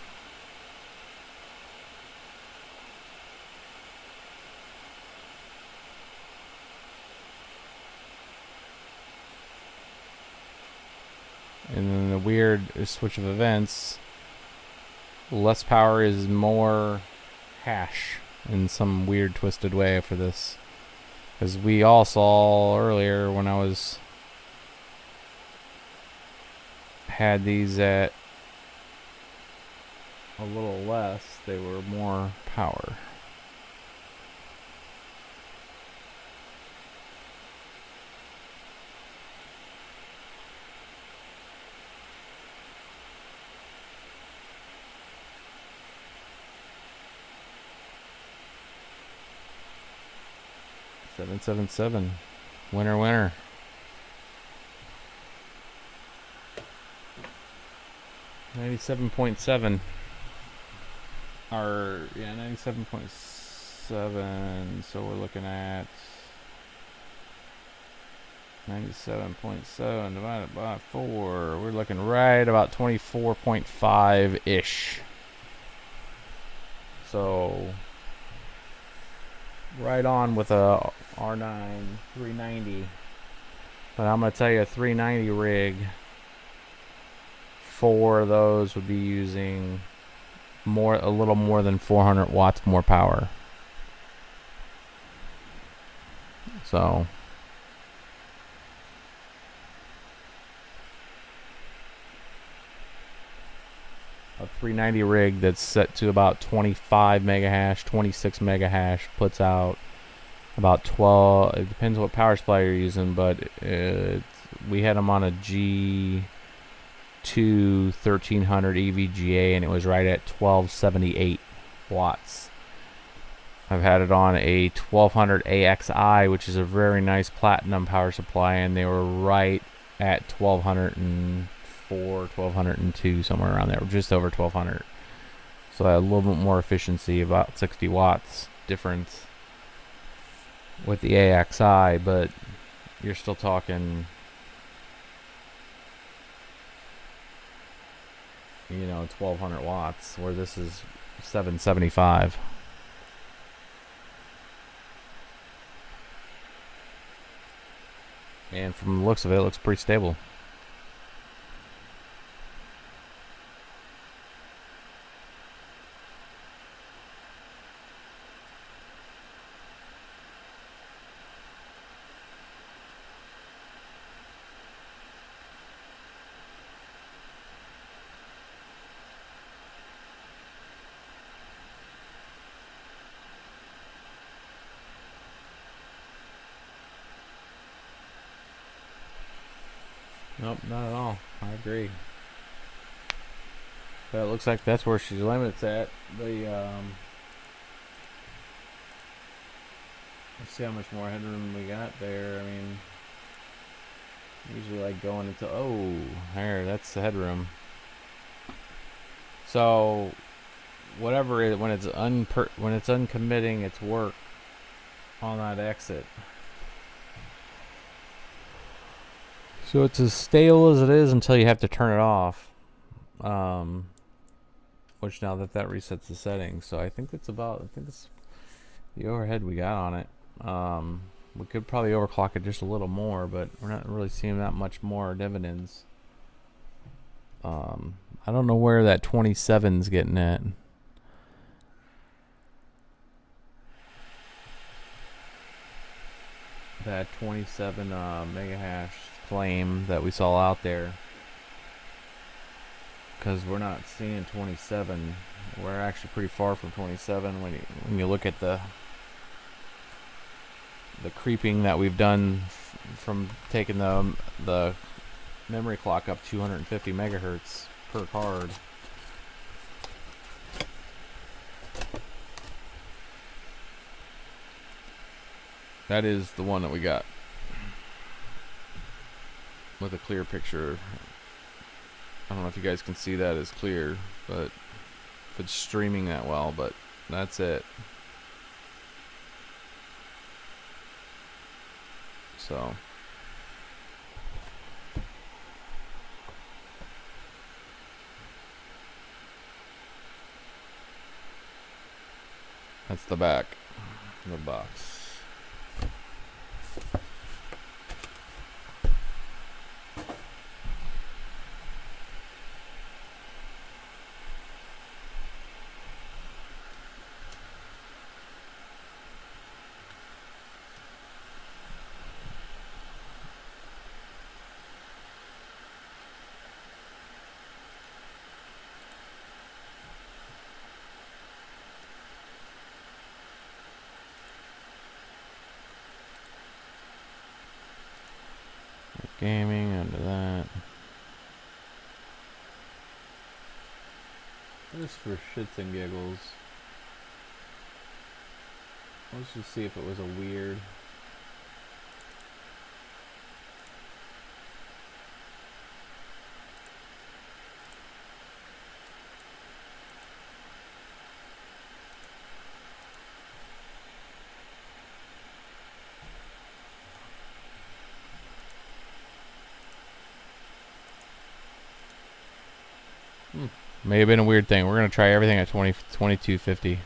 And then the weird switch of events, less power is more hash in some weird twisted way for this. As we all saw earlier when I had these at a little less, they were more power. $777. Winner, winner. $97.7. Or yeah, 97.7. So we're looking at 97.7 divided by 4. We're looking right about 24.5 ish. So right on with a R9 390. But I'm gonna tell you, a 390 rig, 4 of those would be using a little more than 400 watts more power. So a 390 rig that's set to about 25 mega hash, 26 mega hash puts out about 12. It depends what power supply you're using, but we had them on a G2 1300 EVGA, and it was right at 1278 watts. I've had it on a 1200 AXI, which is a very nice platinum power supply, and they were right at 1204, 1202, somewhere around there, just over 1200. So a little bit more efficiency, about 60 watts difference with the AXI, but you're still talking, 1200 watts, where this is 775. And from the looks of it, it looks pretty stable. Nope, not at all. I agree. But it looks like that's where she's limits at. Let's see how much more headroom we got there. I mean, usually like going into, that's the headroom. So whatever it, when it's uncommitting its work on that exit. So it's as stale as it is until you have to turn it off. Which now that resets the settings. So I think it's the overhead we got on it. We could probably overclock it just a little more, but we're not really seeing that much more dividends. I don't know where that 27's getting at. That 27 mega hash flame that we saw out there, because we're not seeing 27. We're actually pretty far from 27 when you look at the creeping that we've done from taking the memory clock up 250 megahertz per card. That is the one that we got with a clear picture. I don't know if you guys can see that as clear, but if it's streaming that well, but that's it. So That's the back of the box. Gaming under that. Just for shits and giggles. Let's just see if it was a weird. May have been a weird thing. We're going to try everything at 2250.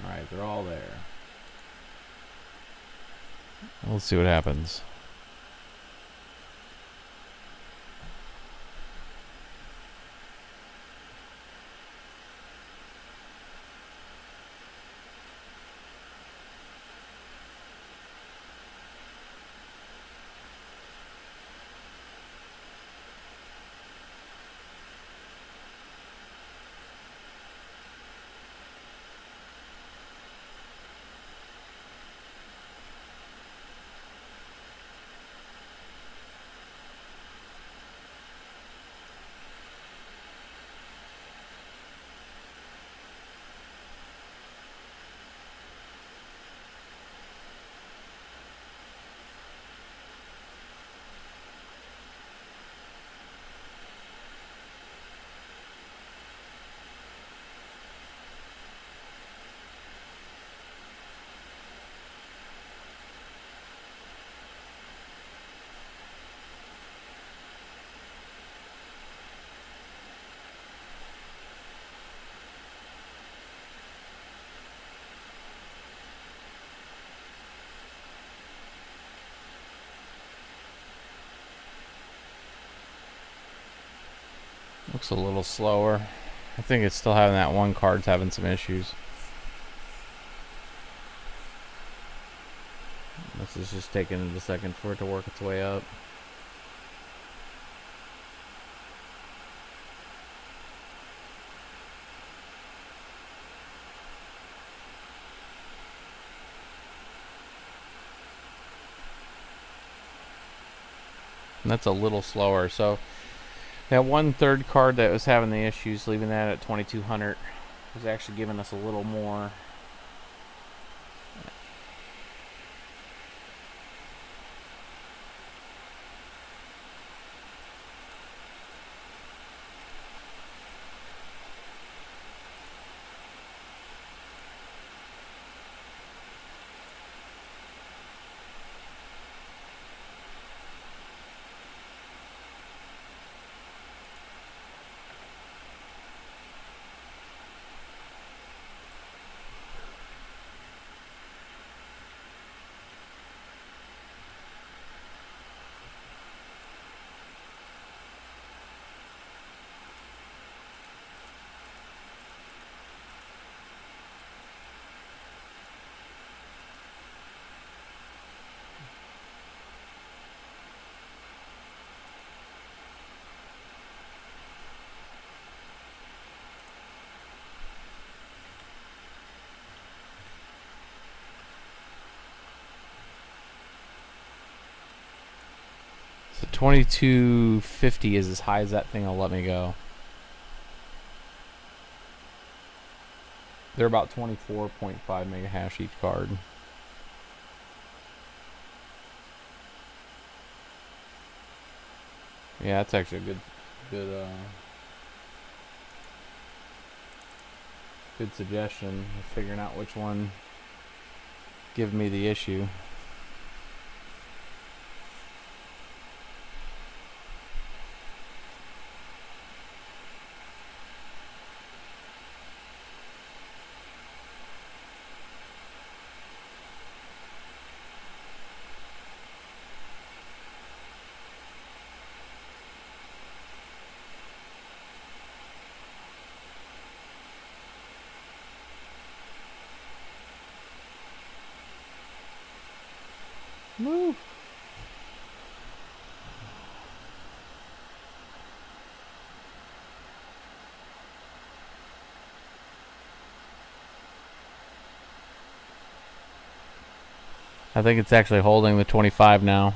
Alright, they're all there. Let's see what happens. Looks a little slower. I think it's still having that one card's having some issues. This is just taking a second for it to work its way up. And that's a little slower. So that 1/3 card that was having the issues, leaving that at 2200, was actually giving us a little more. So 2250 is as high as that thing will let me go. They're about 24.5 mega hash each card. Yeah, that's actually a good suggestion of figuring out which one give me the issue. Woo. I think it's actually holding the 25 now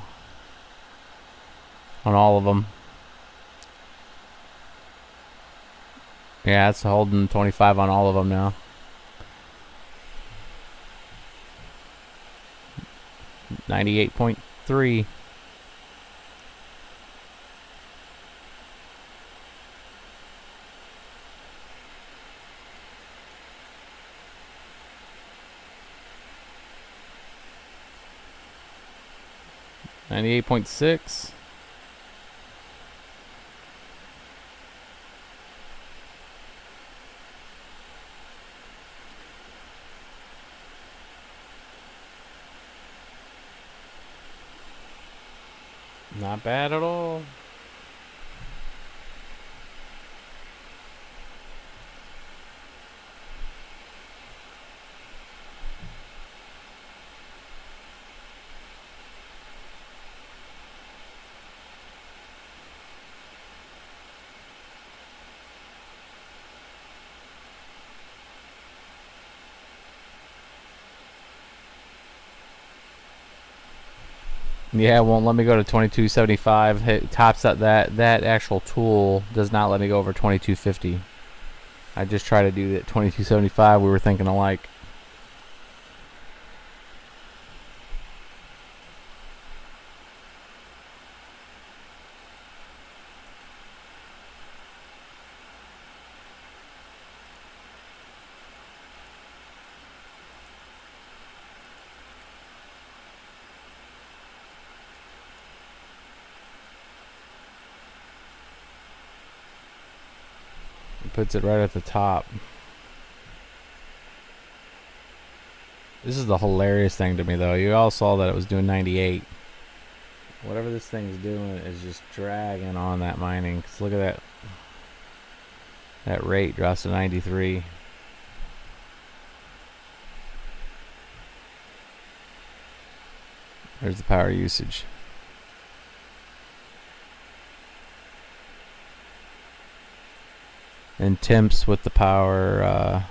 on all of them. Yeah, it's holding 25 on all of them now. $98.3. $98.6. Not bad at all. Yeah, it won't let me go to 2275. It tops up that actual tool does not let me go over 2250. I just try to do that 2275. We were thinking alike. Puts it right at the top. This is the hilarious thing to me, though. You all saw that it was doing 98. Whatever this thing's doing is just dragging on that mining. 'Cause look at that. That rate drops to 93. There's the power usage. And temps with the power.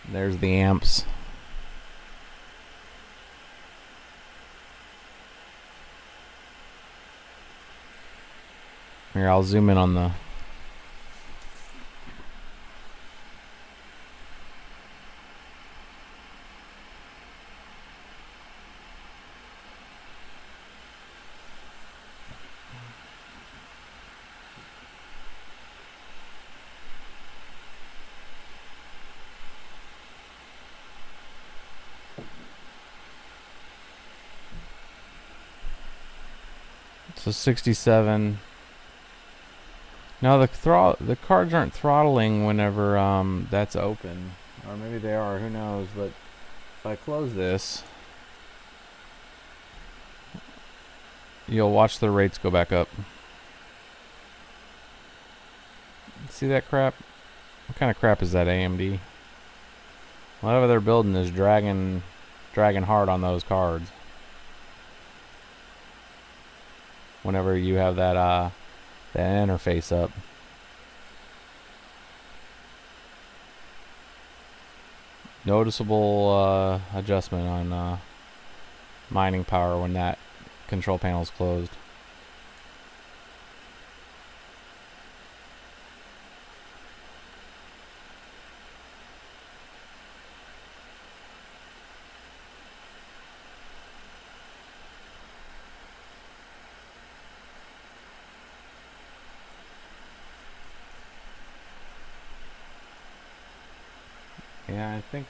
There's the amps. Here, I'll zoom in on the. So 67. No, the cards aren't throttling whenever that's open, or maybe they are. Who knows? But if I close this, you'll watch the rates go back up. See that crap? What kind of crap is that, AMD? Whatever they're building is dragging hard on those cards. Whenever you have that interface up. noticeable adjustment on mining power when that control panel is closed. Yeah, I think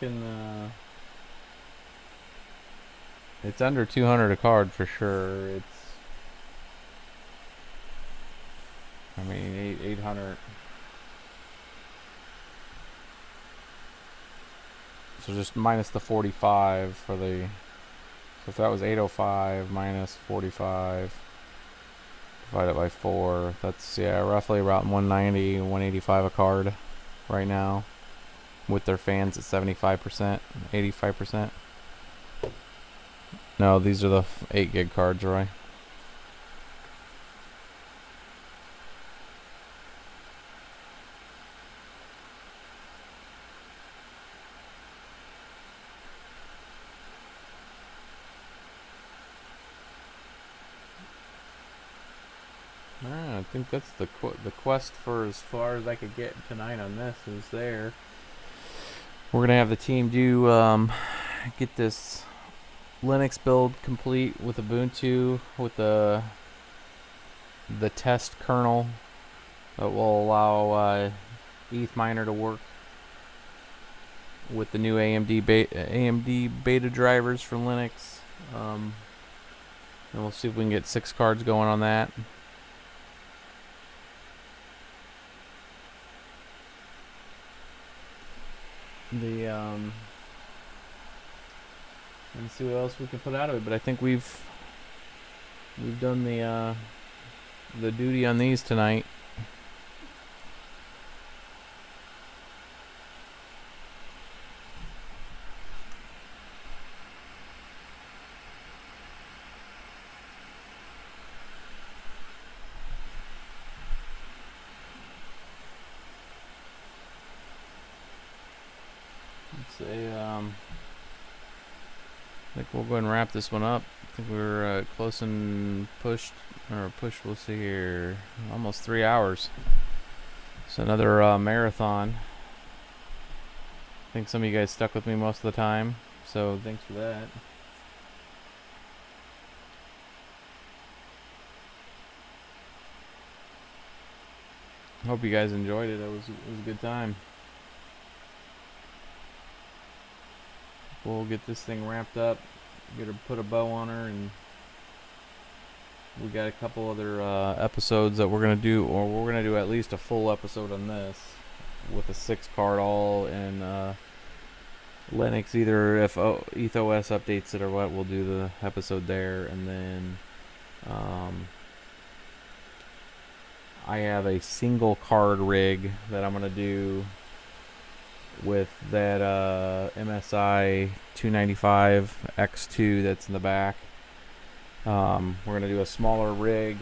it's under 200 a card for sure. I mean, 800. So just minus the 45 for the. So if that was 805 minus 45 divided by 4, that's roughly around 190, 185 a card right now, with their fans at 75%, 85%. No, these are the 8 gig cards, Roy. I think that's the quest for as far as I could get tonight on this is there. We're gonna have the team do get this Linux build complete with Ubuntu, with the test kernel that will allow ETH miner to work with the new AMD beta drivers for Linux. And we'll see if we can get 6 cards going on that. And see what else we can put out of it. But I think we've done the duty on these tonight. I think we'll go ahead and wrap this one up. I think we're close and pushed, we'll see here, almost 3 hours. So another marathon. I think some of you guys stuck with me most of the time, so thanks for that. Hope you guys enjoyed it. It was a good time. We'll get this thing wrapped up, get her, put a bow on her, and we got a couple other episodes that we're gonna do, or we're gonna do at least a full episode on this with a 6 card all in Linux. Either if EthOS updates it or what, we'll do the episode there, and then I have a single card rig that I'm gonna do with that MSI 295 X2 that's in the back. We're going to do a smaller rig,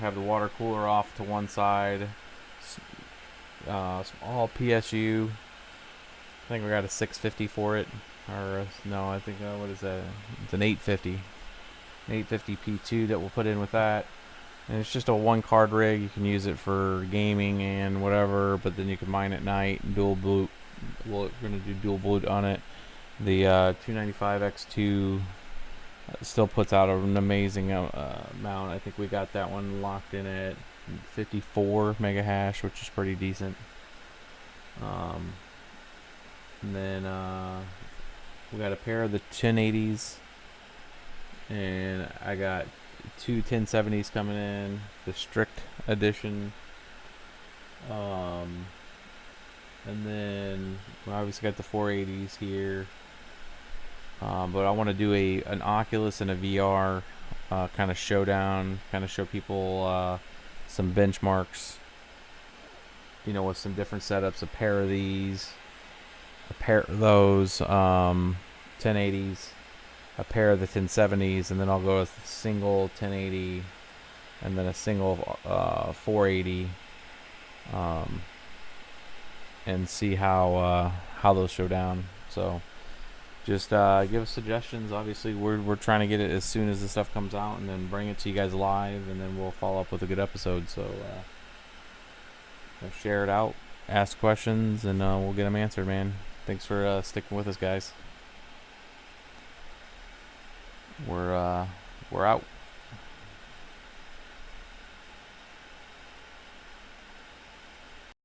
have the water cooler off to one side, all PSU. I think we got a 650 for it, or no, I think what is that? It's an 850 P2 that we'll put in with that. And it's just a 1 card rig. You can use it for gaming and whatever, but then you can mine at night and dual boot. We're going to do dual boot on it. The 295 X2 still puts out an amazing amount. I think we got that one locked in at 54 mega hash, which is pretty decent. And then we got a pair of the 1080s, and I got 2 1070s coming in, the strict edition. And then we obviously got the 480s here. But I want to do an Oculus and a VR kind of showdown, kind of show people some benchmarks, with some different setups. A pair of these, a pair of those 1080s, a pair of the 1070s, and then I'll go with a single 1080 and then a single 480. And see how those show down. So just give us suggestions. Obviously, we're trying to get it as soon as the stuff comes out, and then bring it to you guys live, and then we'll follow up with a good episode. So share it out, ask questions, and we'll get them answered, man. Thanks for sticking with us, guys. We're out.